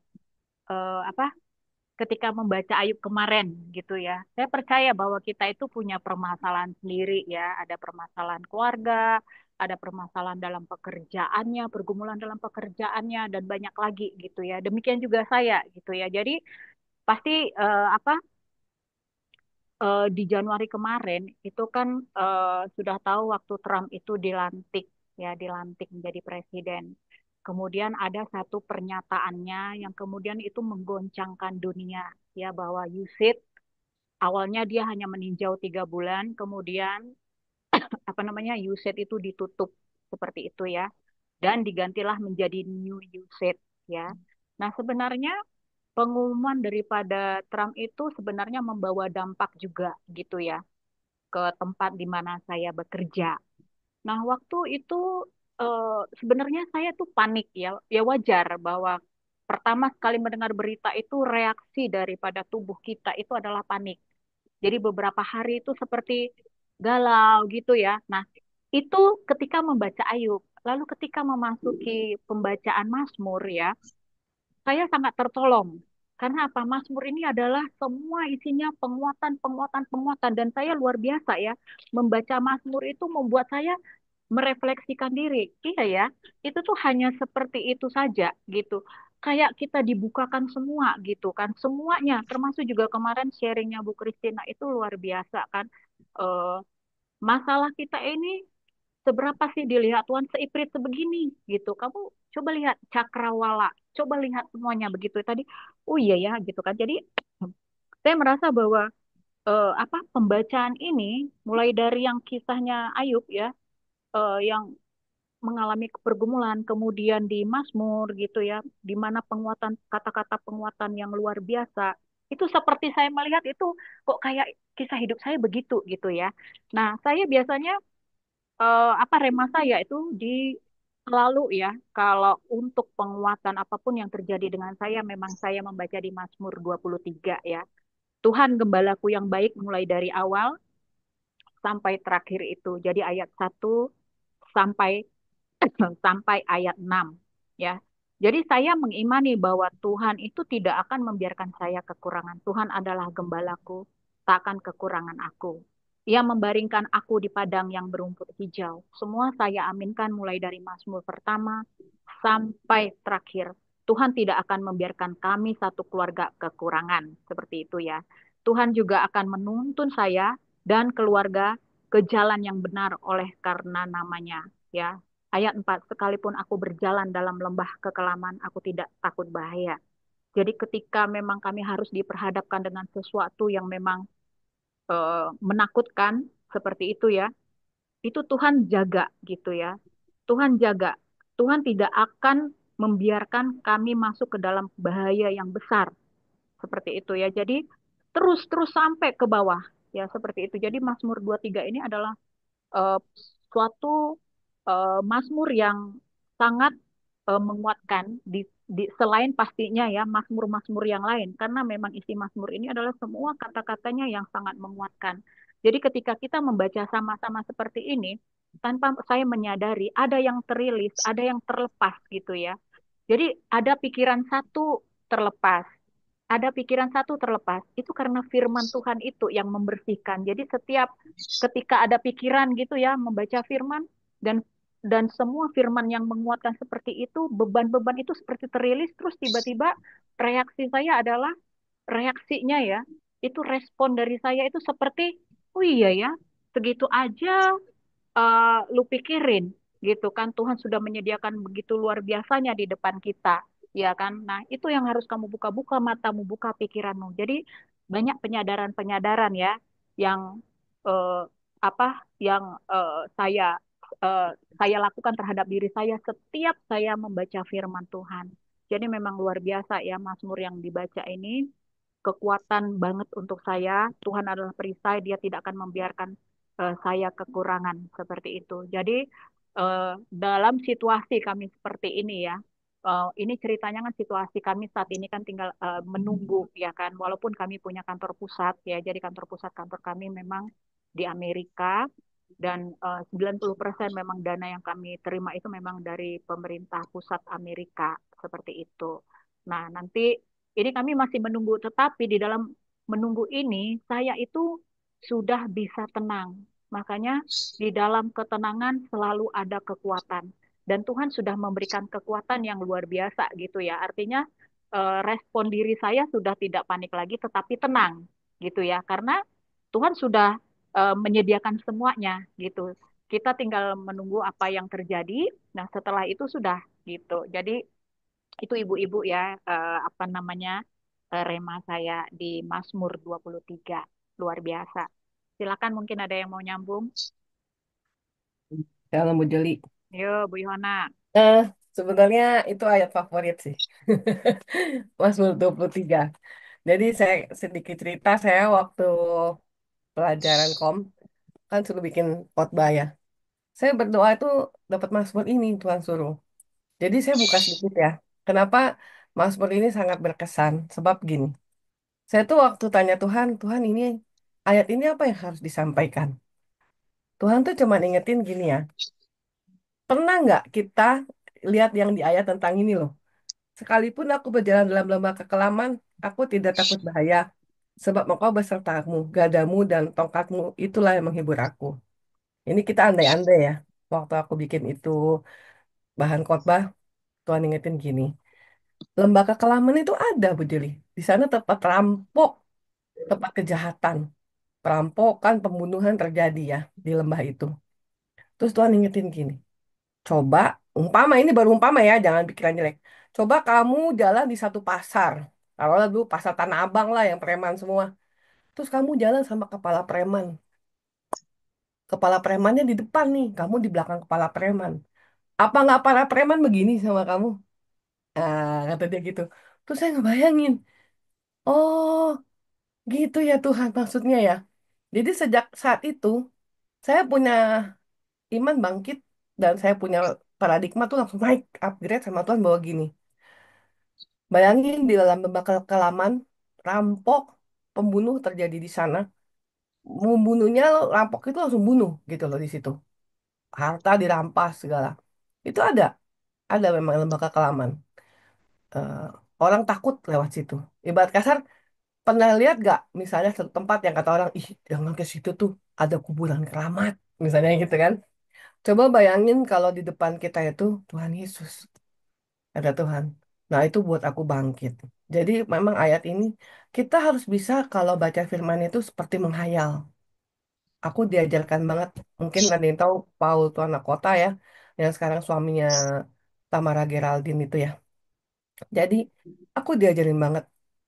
apa? ketika membaca Ayub kemarin gitu ya. Saya percaya bahwa kita itu punya permasalahan sendiri ya, ada permasalahan keluarga, ada permasalahan dalam pekerjaannya, pergumulan dalam pekerjaannya dan banyak lagi gitu ya. Demikian juga saya gitu ya. Jadi pasti apa di Januari kemarin itu kan sudah tahu waktu Trump itu dilantik ya, dilantik menjadi presiden. Kemudian ada satu pernyataannya yang kemudian itu menggoncangkan dunia ya, bahwa USAID awalnya dia hanya meninjau 3 bulan, kemudian apa namanya USAID itu ditutup seperti itu ya, dan digantilah menjadi New USAID ya. Nah sebenarnya pengumuman daripada Trump itu sebenarnya membawa dampak juga gitu ya ke tempat di mana saya bekerja. Nah, waktu itu sebenarnya saya tuh panik ya. Ya wajar bahwa pertama sekali mendengar berita itu reaksi daripada tubuh kita itu adalah panik. Jadi beberapa hari itu seperti galau gitu ya. Nah, itu ketika membaca Ayub. Lalu ketika memasuki pembacaan Mazmur ya, saya sangat tertolong. Karena apa? Mazmur ini adalah semua isinya penguatan, penguatan, penguatan. Dan saya luar biasa ya. Membaca Mazmur itu membuat saya merefleksikan diri. Iya ya, itu tuh hanya seperti itu saja gitu. Kayak kita dibukakan semua gitu kan. Semuanya, termasuk juga kemarin sharingnya Bu Kristina itu luar biasa kan. Eh, masalah kita ini seberapa sih dilihat Tuhan seiprit sebegini gitu. Kamu coba lihat cakrawala, coba lihat semuanya begitu tadi. Oh iya ya gitu kan. Jadi saya merasa bahwa apa pembacaan ini mulai dari yang kisahnya Ayub ya, yang mengalami pergumulan, kemudian di Mazmur gitu ya, di mana penguatan kata-kata penguatan yang luar biasa. Itu seperti saya melihat itu kok kayak kisah hidup saya begitu gitu ya. Nah, saya biasanya apa rema saya itu di selalu ya kalau untuk penguatan apapun yang terjadi dengan saya memang saya membaca di Mazmur 23 ya. Tuhan gembalaku yang baik mulai dari awal sampai terakhir itu. Jadi ayat 1 sampai sampai ayat 6 ya. Jadi saya mengimani bahwa Tuhan itu tidak akan membiarkan saya kekurangan. Tuhan adalah gembalaku, tak akan kekurangan aku. Ia membaringkan aku di padang yang berumput hijau. Semua saya aminkan mulai dari Mazmur pertama sampai terakhir. Tuhan tidak akan membiarkan kami satu keluarga kekurangan. Seperti itu ya. Tuhan juga akan menuntun saya dan keluarga ke jalan yang benar oleh karena namanya. Ya, ayat 4, sekalipun aku berjalan dalam lembah kekelaman, aku tidak takut bahaya. Jadi ketika memang kami harus diperhadapkan dengan sesuatu yang memang menakutkan, seperti itu ya, itu Tuhan jaga gitu ya. Tuhan jaga. Tuhan tidak akan membiarkan kami masuk ke dalam bahaya yang besar. Seperti itu ya. Jadi terus-terus sampai ke bawah. Ya, seperti itu. Jadi Mazmur 23 ini adalah eh, suatu Mazmur yang sangat menguatkan selain pastinya ya Mazmur-Mazmur yang lain karena memang isi Mazmur ini adalah semua kata-katanya yang sangat menguatkan. Jadi ketika kita membaca sama-sama seperti ini tanpa saya menyadari ada yang terilis, ada yang terlepas gitu ya. Jadi ada pikiran satu terlepas, ada pikiran satu terlepas. Itu karena firman Tuhan itu yang membersihkan. Jadi setiap ketika ada pikiran gitu ya membaca firman dan semua firman yang menguatkan seperti itu, beban-beban itu seperti terilis terus tiba-tiba reaksi saya adalah reaksinya ya. Itu respon dari saya itu seperti oh iya ya, segitu aja lu pikirin gitu kan Tuhan sudah menyediakan begitu luar biasanya di depan kita ya kan. Nah itu yang harus kamu buka-buka matamu, buka pikiranmu. Jadi banyak penyadaran-penyadaran ya yang eh, apa yang saya eh, saya lakukan terhadap diri saya setiap saya membaca firman Tuhan. Jadi memang luar biasa ya Mazmur yang dibaca ini kekuatan banget untuk saya. Tuhan adalah perisai, Dia tidak akan membiarkan saya kekurangan seperti itu. Jadi dalam situasi kami seperti ini ya, ini ceritanya kan situasi kami saat ini kan tinggal menunggu ya kan, walaupun kami punya kantor pusat ya, jadi kantor pusat kantor kami memang di Amerika dan 90% memang dana yang kami terima itu memang dari pemerintah pusat Amerika seperti itu. Nah, nanti Ini kami masih menunggu, tetapi di dalam menunggu ini saya itu sudah bisa tenang. Makanya di dalam ketenangan selalu ada kekuatan. Dan Tuhan sudah memberikan kekuatan yang luar biasa gitu ya. Artinya respon diri saya sudah tidak panik lagi, tetapi tenang gitu ya. Karena Tuhan sudah menyediakan semuanya gitu. Kita tinggal menunggu apa yang terjadi. Nah, setelah itu sudah gitu. Jadi itu ibu-ibu ya, apa namanya, rema saya di Mazmur 23. Luar biasa. Silakan mungkin ada yang mau nyambung. Kalau Bu Jeli. Yo, Bu Yohana. Eh, sebenarnya itu ayat favorit sih. Mazmur 23. Jadi saya sedikit cerita, saya waktu pelajaran kan suruh bikin khotbah ya. Saya berdoa itu dapat Mazmur ini Tuhan suruh. Jadi saya buka sedikit ya. Kenapa Mazmur ini sangat berkesan? Sebab gini, saya tuh waktu tanya Tuhan, Tuhan ini ayat ini apa yang harus disampaikan? Tuhan tuh cuma ingetin gini ya. Pernah nggak kita lihat yang di ayat tentang ini loh? Sekalipun aku berjalan dalam lembah kekelaman, aku tidak takut bahaya. Sebab engkau besertamu, gadamu dan tongkatmu itulah yang menghibur aku. Ini kita andai-andai ya. Waktu aku bikin itu bahan khotbah, Tuhan ingetin gini. Lembah kekelaman itu ada, Bu Juli. Di sana tempat rampok, tempat kejahatan. Perampokan, pembunuhan terjadi ya di lembah itu. Terus Tuhan ingetin gini. Coba, umpama ini baru umpama ya, jangan pikiran jelek. Coba kamu jalan di satu pasar. Kalau dulu pasar Tanah Abang lah yang preman semua. Terus kamu jalan sama kepala preman. Kepala premannya di depan nih, kamu di belakang kepala preman. Apa nggak para preman begini sama kamu? Kata dia gitu. Terus saya ngebayangin, oh gitu ya Tuhan maksudnya ya. Jadi sejak saat itu, saya punya iman bangkit dan saya punya paradigma tuh langsung naik, upgrade sama Tuhan bahwa gini. Bayangin di dalam lembah kekelaman, rampok, pembunuh terjadi di sana. Membunuhnya, rampok itu langsung bunuh gitu loh di situ. Harta dirampas segala. Itu ada memang lembah kekelaman. Eh, Orang takut lewat situ. Ibarat kasar, pernah lihat gak misalnya satu tempat yang kata orang, ih jangan ke situ tuh ada kuburan keramat. Misalnya gitu kan. Coba bayangin kalau di depan kita itu Tuhan Yesus. Ada Tuhan. Nah itu buat aku bangkit. Jadi memang ayat ini kita harus bisa kalau baca firman itu seperti menghayal. Aku diajarkan banget. Mungkin ada yang tahu Paul Tuan Kota ya. Yang sekarang suaminya Tamara Geraldine itu ya. Jadi aku diajarin banget.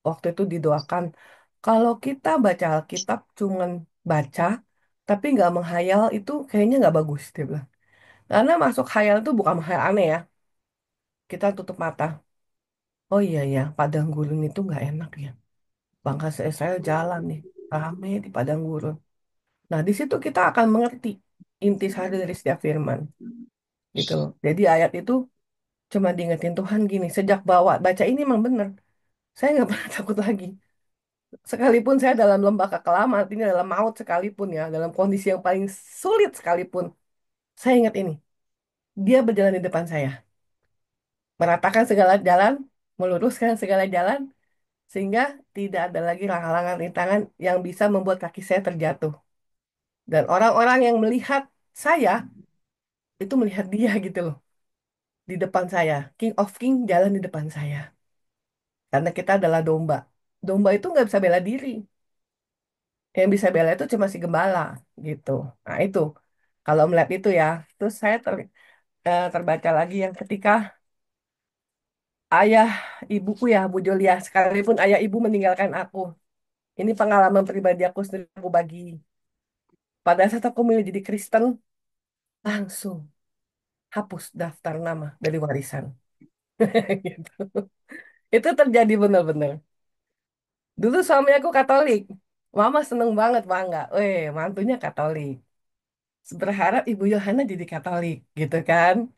Waktu itu didoakan. Kalau kita baca Alkitab cuman baca. Tapi nggak menghayal itu kayaknya nggak bagus. Dia bilang. Karena masuk khayal itu bukan hal aneh ya. Kita tutup mata. Oh iya ya, padang gurun itu nggak enak ya. Bangka saya jalan nih, rame di padang gurun. Nah, di situ kita akan mengerti intisari dari setiap firman, gitu loh. Jadi ayat itu cuma diingetin Tuhan gini, sejak bawa baca ini memang benar. Saya nggak pernah takut lagi. Sekalipun saya dalam lembah kekelaman, artinya dalam maut sekalipun ya, dalam kondisi yang paling sulit sekalipun, saya ingat ini. Dia berjalan di depan saya, meratakan segala jalan, meluruskan segala jalan, sehingga tidak ada lagi halangan rintangan yang bisa membuat kaki saya terjatuh. Dan orang-orang yang melihat saya itu melihat dia gitu loh di depan saya. King of King jalan di depan saya. Karena kita adalah domba. Domba itu nggak bisa bela diri. Yang bisa bela itu cuma si gembala gitu. Nah itu kalau melihat itu ya, terus saya terbaca lagi yang ketika ayah ibuku ya Bu Jolia, sekalipun ayah ibu meninggalkan aku. Ini pengalaman pribadi aku sendiri aku bagi. Pada saat aku milih jadi Kristen, langsung hapus daftar nama dari warisan. Gitu. Itu terjadi benar-benar. Dulu suami aku Katolik. Mama seneng banget, bangga. Mantunya Katolik. Berharap Ibu Yohana jadi Katolik, gitu kan.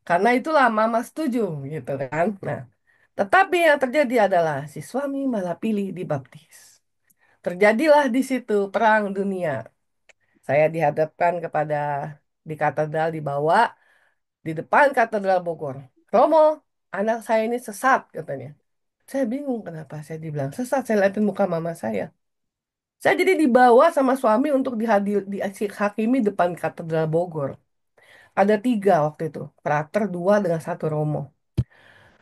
Karena itulah Mama setuju, gitu kan. Nah, tetapi yang terjadi adalah si suami malah pilih dibaptis. Terjadilah di situ perang dunia. Saya dihadapkan kepada di katedral dibawa di depan katedral Bogor. Romo, anak saya ini sesat katanya. Saya bingung kenapa saya dibilang sesat. Saya liatin muka mama saya. Saya jadi dibawa sama suami untuk dihakimi depan katedral Bogor. Ada 3 waktu itu. Prater 2 dengan 1 Romo.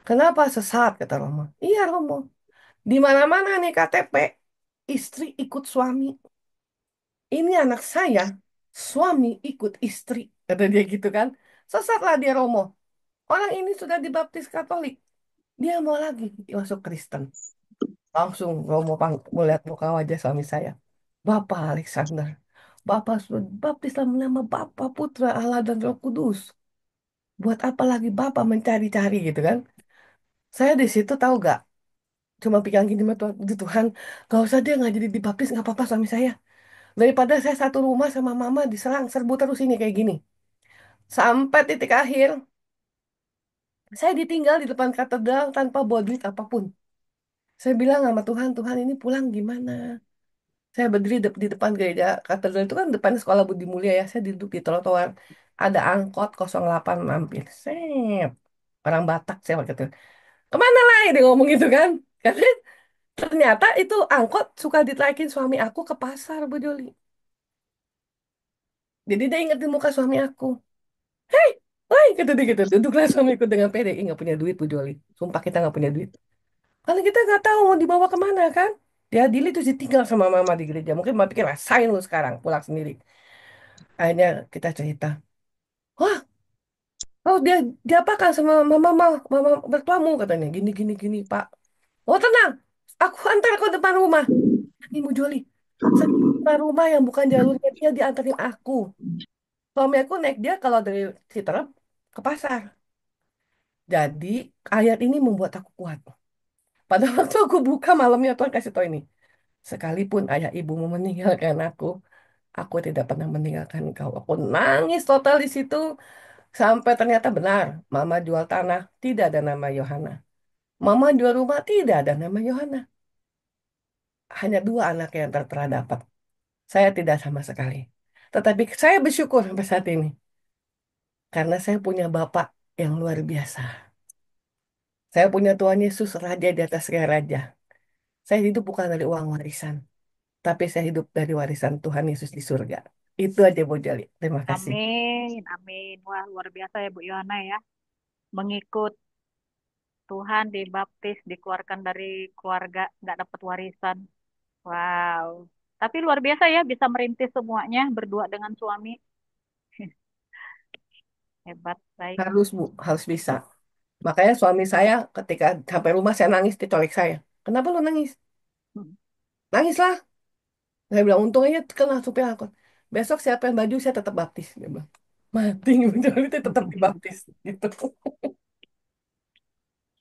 Kenapa sesat, kata Romo. Iya Romo. Di mana-mana nih KTP, istri ikut suami. Ini anak saya, suami ikut istri. Kata dia gitu kan. Sesatlah dia Romo. Orang ini sudah dibaptis Katolik. Dia mau lagi masuk Kristen. Langsung Romo melihat muka wajah suami saya. Bapak Alexander, Bapak sudah baptis dalam nama Bapa, Putra, Allah, dan Roh Kudus. Buat apa lagi Bapak mencari-cari gitu kan? Saya di situ tahu gak? Cuma pikiran gini sama Tuhan, "Duh, Tuhan, gak usah dia nggak jadi dibaptis, nggak apa-apa suami saya. Daripada saya satu rumah sama mama diserang, serbu terus ini kayak gini. Sampai titik akhir, saya ditinggal di depan katedral tanpa bawa duit apapun. Saya bilang sama Tuhan, Tuhan ini pulang gimana? Saya berdiri di depan gereja katedral itu kan depan sekolah Budi Mulia ya. Saya duduk di trotoar. Ada angkot 08 mampir. Set. Orang Batak saya waktu itu. Kemana lah dia ngomong gitu kan? Karena ternyata itu angkot suka ditaikin suami aku ke pasar, Bu Joli. Jadi dia ingetin muka suami aku. Hei, woi, kata dia gitu. Duduklah suamiku dengan pede. Ih, nggak punya duit, Bu Joli. Sumpah kita nggak punya duit. Kalau kita nggak tahu mau dibawa kemana kan? Diadili terus ditinggal sama mama di gereja. Mungkin mama pikir, rasain lu sekarang, pulang sendiri. Akhirnya kita cerita. Wah, oh dia apakan sama mama mertuamu katanya. Gini, gini, gini, Pak. Oh, tenang. Aku antar ke depan rumah. Ibu Joli. Depan rumah yang bukan jalurnya dia diantarin aku. Suami aku naik dia kalau dari Citerep ke pasar. Jadi ayat ini membuat aku kuat. Pada waktu aku buka malamnya Tuhan kasih tau ini. Sekalipun ayah ibumu meninggalkan aku tidak pernah meninggalkan kau. Aku nangis total di situ sampai ternyata benar. Mama jual tanah, tidak ada nama Yohana. Mama jual rumah, tidak ada nama Yohana. Hanya 2 anak yang tertera dapat. Saya tidak sama sekali. Tetapi saya bersyukur sampai saat ini. Karena saya punya Bapak yang luar biasa. Saya punya Tuhan Yesus, Raja di atas segala raja. Saya hidup bukan dari uang warisan. Tapi saya hidup dari warisan Tuhan Yesus di surga. Itu aja Bu Jali. Terima kasih. Amin, amin. Wah, luar biasa ya Bu Yohana ya. Mengikut Tuhan, dibaptis, dikeluarkan dari keluarga, nggak dapat warisan. Wow. Tapi luar biasa ya, bisa merintis semuanya berdua dengan suami. Hebat, baik. Harus Bu, harus bisa. Makanya suami saya ketika sampai rumah saya nangis, dia colek saya. Kenapa lu nangis? Nangislah. Saya bilang, untung aja kena supir angkot. Besok siapin baju, saya tetap baptis. Dia bilang, mati, Bu Jali tetap dibaptis. Gitu.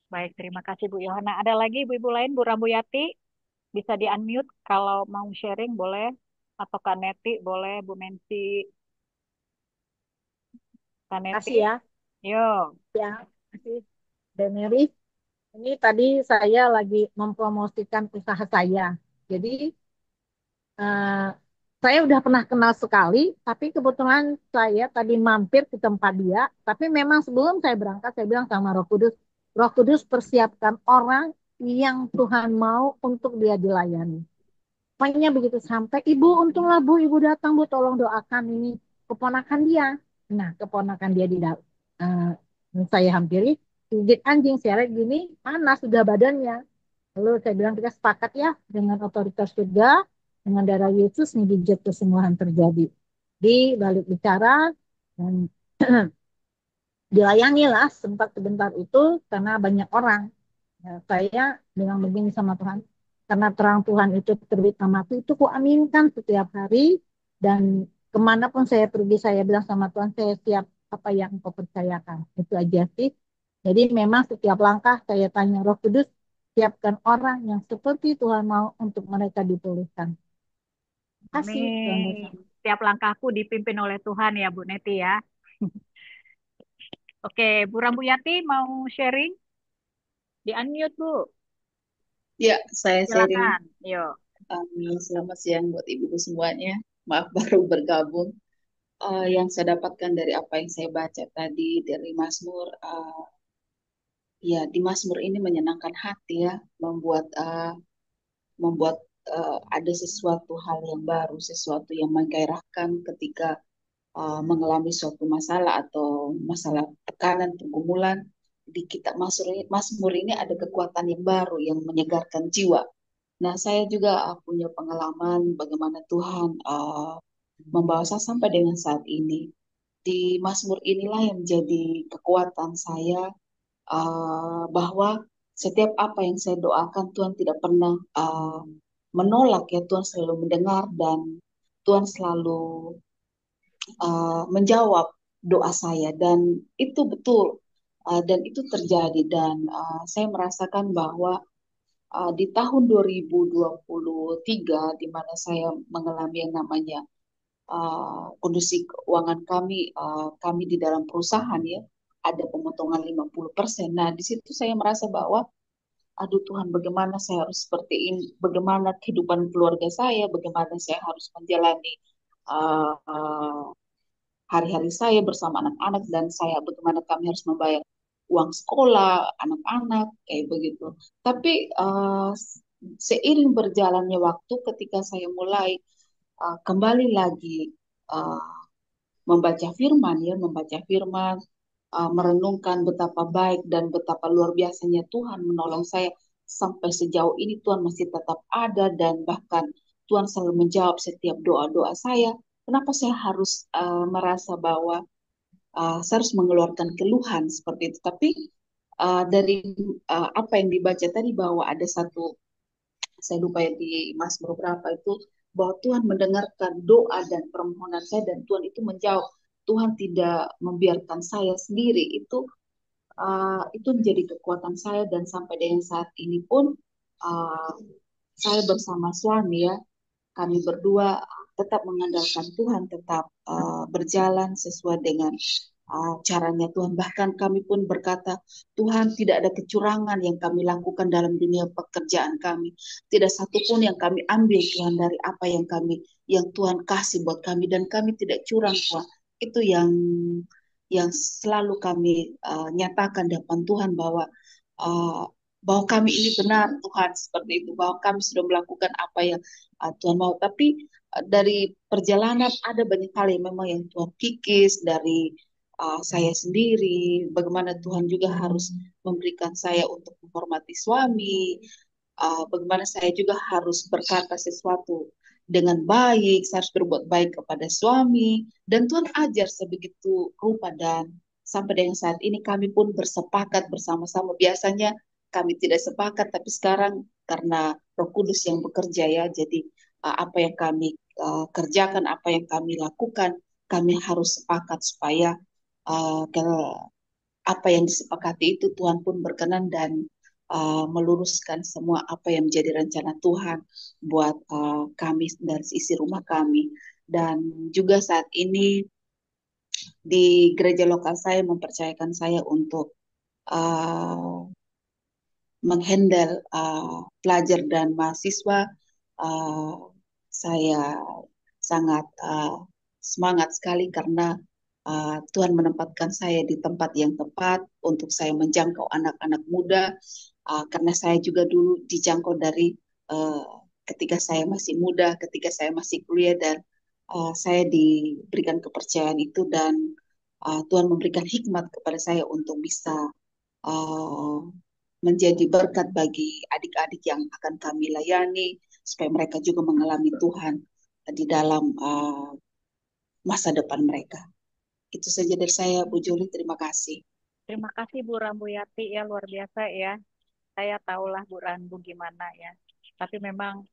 Baik, terima kasih Bu Yohana. Ada lagi ibu-ibu lain, Bu Rambuyati? Bisa di-unmute kalau mau sharing boleh. Atau Kak Neti boleh, Bu Mensi. Kak Neti, Kasih ya. yo. Ya, kasih. Dan Mary, ini tadi saya lagi mempromosikan usaha saya. Jadi eh, saya udah pernah kenal sekali, tapi kebetulan saya tadi mampir ke tempat dia. Tapi memang sebelum saya berangkat, saya bilang sama Roh Kudus persiapkan orang yang Tuhan mau untuk dia dilayani. Makanya begitu sampai, Ibu, untunglah Bu, Ibu datang Bu, tolong doakan ini keponakan dia. Nah, keponakan dia saya hampiri, gigit anjing, saya lihat gini, panas sudah badannya. Lalu saya bilang kita sepakat ya dengan otoritas surga, dengan darah Yesus, mijit kesembuhan terjadi. Di balik bicara dan dilayani lah sempat sebentar itu karena banyak orang. Ya, saya bilang begini sama Tuhan, karena terang Tuhan itu terbit amati itu ku aminkan setiap hari dan kemanapun saya pergi saya bilang sama Tuhan saya siap apa yang Engkau percayakan. Itu aja sih. Jadi memang setiap langkah saya tanya Roh Kudus, siapkan orang yang seperti Tuhan mau untuk mereka dipulihkan. Terima kasih Tuhan Amin. Yesus. Setiap langkahku dipimpin oleh Tuhan ya Bu Neti ya. Oke, Bu Rambuyati mau sharing? Di-unmute Bu. Ya, saya sharing. Silakan. Yuk. Selamat siang buat ibu semuanya. Maaf baru bergabung. Yang saya dapatkan dari apa yang saya baca tadi dari Mazmur Ya, di Mazmur ini menyenangkan hati ya, membuat ada sesuatu hal yang baru, sesuatu yang menggairahkan ketika mengalami suatu masalah atau masalah tekanan, pergumulan. Di kitab Mazmur ini ada kekuatan yang baru yang menyegarkan jiwa. Nah, saya juga punya pengalaman bagaimana Tuhan membawa saya sampai dengan saat ini. Di Mazmur inilah yang menjadi kekuatan saya, bahwa setiap apa yang saya doakan Tuhan tidak pernah menolak ya, Tuhan selalu mendengar dan Tuhan selalu menjawab doa saya dan itu betul, dan itu terjadi dan saya merasakan bahwa di tahun 2023 di mana saya mengalami yang namanya kondisi keuangan kami di dalam perusahaan ya, ada pemotongan 50%. Nah, di situ saya merasa bahwa aduh Tuhan, bagaimana saya harus seperti ini, bagaimana kehidupan keluarga saya, bagaimana saya harus menjalani hari-hari saya bersama anak-anak dan saya bagaimana kami harus membayar uang sekolah anak-anak kayak begitu. Tapi seiring berjalannya waktu ketika saya mulai kembali lagi uh, membaca firman, merenungkan betapa baik dan betapa luar biasanya Tuhan menolong saya sampai sejauh ini Tuhan masih tetap ada dan bahkan Tuhan selalu menjawab setiap doa-doa saya. Kenapa saya harus merasa bahwa saya harus mengeluarkan keluhan seperti itu? Tapi dari apa yang dibaca tadi bahwa ada satu, saya lupa ya di Mazmur berapa itu, bahwa Tuhan mendengarkan doa dan permohonan saya dan Tuhan itu menjawab. Tuhan tidak membiarkan saya sendiri. Itu menjadi kekuatan saya dan sampai dengan saat ini pun uh, saya bersama suami ya, kami berdua tetap mengandalkan Tuhan, tetap berjalan sesuai dengan caranya Tuhan. Bahkan kami pun berkata, Tuhan tidak ada kecurangan yang kami lakukan dalam dunia pekerjaan kami. Tidak satupun yang kami ambil Tuhan dari apa yang Tuhan kasih buat kami dan kami tidak curang Tuhan. Itu yang selalu kami nyatakan di depan Tuhan uh, bahwa kami ini benar Tuhan seperti itu, bahwa kami sudah melakukan apa yang Tuhan mau. Tapi dari perjalanan ada banyak hal yang memang yang Tuhan kikis dari saya sendiri, bagaimana Tuhan juga harus memberikan saya untuk menghormati suami, bagaimana saya juga harus berkata sesuatu dengan baik, saya harus berbuat baik kepada suami, dan Tuhan ajar sebegitu rupa dan sampai dengan saat ini kami pun bersepakat bersama-sama. Biasanya kami tidak sepakat, tapi sekarang karena Roh Kudus yang bekerja ya, jadi apa yang kami kerjakan, apa yang kami lakukan, kami harus sepakat supaya apa yang disepakati itu Tuhan pun berkenan dan meluruskan semua apa yang menjadi rencana Tuhan buat kami dari isi rumah kami. Dan juga saat ini di gereja lokal saya mempercayakan saya untuk uh, menghandle pelajar dan mahasiswa. Uh, saya sangat semangat sekali karena Tuhan menempatkan saya di tempat yang tepat untuk saya menjangkau anak-anak muda. Karena saya juga dulu dijangkau dari uh, ketika saya masih muda, ketika saya masih kuliah dan saya diberikan kepercayaan itu dan Tuhan memberikan hikmat kepada saya untuk bisa uh, menjadi berkat bagi adik-adik yang akan kami layani, supaya mereka juga mengalami Tuhan di dalam masa depan mereka. Itu saja dari saya, Bu Juli. Terima kasih. Terima kasih Bu Rambuyati ya, luar biasa ya. Saya tahulah Bu Rambu gimana ya. Tapi memang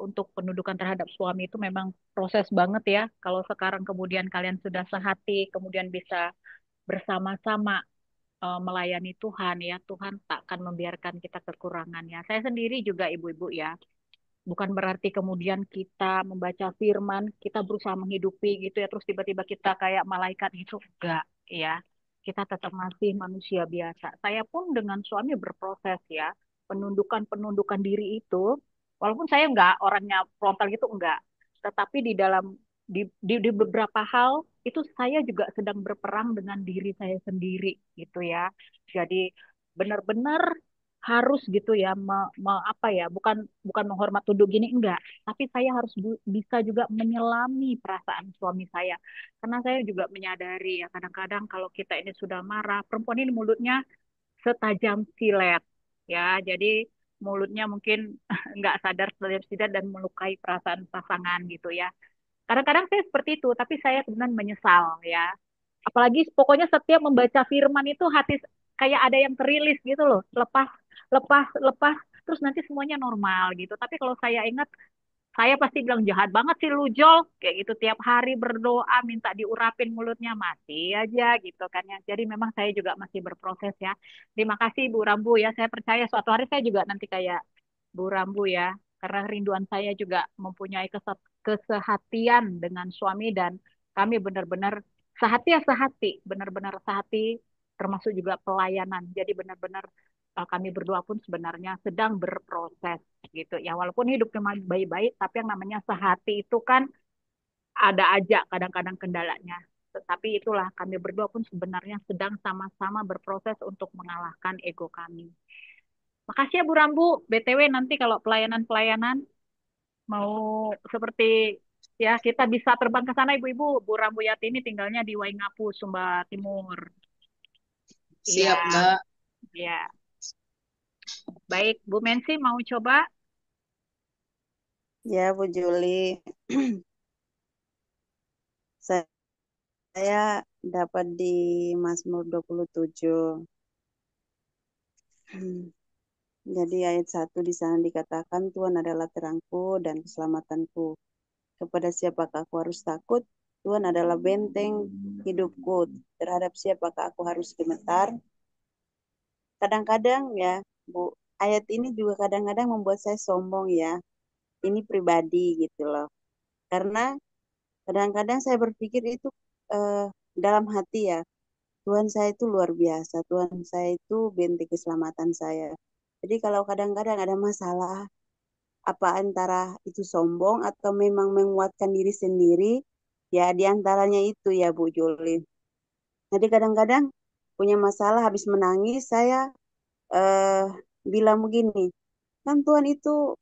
untuk pendudukan terhadap suami itu memang proses banget ya. Kalau sekarang kemudian kalian sudah sehati, kemudian bisa bersama-sama melayani Tuhan ya, Tuhan tak akan membiarkan kita kekurangan ya. Saya sendiri juga ibu-ibu ya. Bukan berarti kemudian kita membaca firman, kita berusaha menghidupi gitu ya, terus tiba-tiba kita kayak malaikat gitu. Enggak ya. Kita tetap masih manusia biasa. Saya pun dengan suami berproses ya. Penundukan diri itu, walaupun saya enggak orangnya frontal gitu enggak. Tetapi di dalam di beberapa hal itu saya juga sedang berperang dengan diri saya sendiri gitu ya. Jadi benar-benar harus gitu ya apa ya, bukan bukan menghormat tuduh gini enggak, tapi saya harus bisa juga menyelami perasaan suami saya, karena saya juga menyadari ya kadang-kadang kalau kita ini sudah marah, perempuan ini mulutnya setajam silet ya, jadi mulutnya mungkin nggak sadar sadar tidak dan melukai perasaan pasangan gitu ya. Kadang-kadang saya seperti itu, tapi saya sebenarnya menyesal ya. Apalagi pokoknya setiap membaca firman itu hati kayak ada yang terilis gitu loh. Lepas, lepas, lepas. Terus nanti semuanya normal gitu. Tapi kalau saya ingat, saya pasti bilang jahat banget sih lu Jol. Kayak gitu tiap hari berdoa minta diurapin mulutnya masih aja gitu kan ya. Jadi memang saya juga masih berproses ya. Terima kasih Bu Rambu ya. Saya percaya suatu hari saya juga nanti kayak Bu Rambu ya. Karena rinduan saya juga mempunyai kesehatian dengan suami dan kami benar-benar sehati ya sehati, benar-benar sehati termasuk juga pelayanan. Jadi benar-benar kami berdua pun sebenarnya sedang berproses gitu ya. Walaupun hidupnya baik-baik, tapi yang namanya sehati itu kan ada aja kadang-kadang kendalanya. Tetapi itulah kami berdua pun sebenarnya sedang sama-sama berproses untuk mengalahkan ego kami. Makasih ya Bu Rambu. BTW nanti kalau pelayanan-pelayanan mau seperti ya kita bisa terbang ke sana Ibu-ibu. Bu Rambu Yati ini tinggalnya di Waingapu, Sumba Timur. Iya, Siap, Mbak. iya. Baik, Bu Mensi mau coba? Ya, Bu Juli. Saya dapat di Mazmur 27. Jadi ayat 1 di sana dikatakan, Tuhan adalah terangku dan keselamatanku. Kepada siapakah aku harus takut? Tuhan adalah benteng hidupku. Terhadap siapakah aku harus gemetar? Kadang-kadang ya, Bu, ayat ini juga kadang-kadang membuat saya sombong ya. Ini pribadi gitu loh. Karena kadang-kadang saya berpikir itu dalam hati ya, Tuhan saya itu luar biasa. Tuhan saya itu benteng keselamatan saya. Jadi kalau kadang-kadang ada masalah, apa antara itu sombong atau memang menguatkan diri sendiri, ya diantaranya itu ya Bu Juli. Jadi kadang-kadang punya masalah habis menangis, saya eh, bilang begini, kan Tuhan itu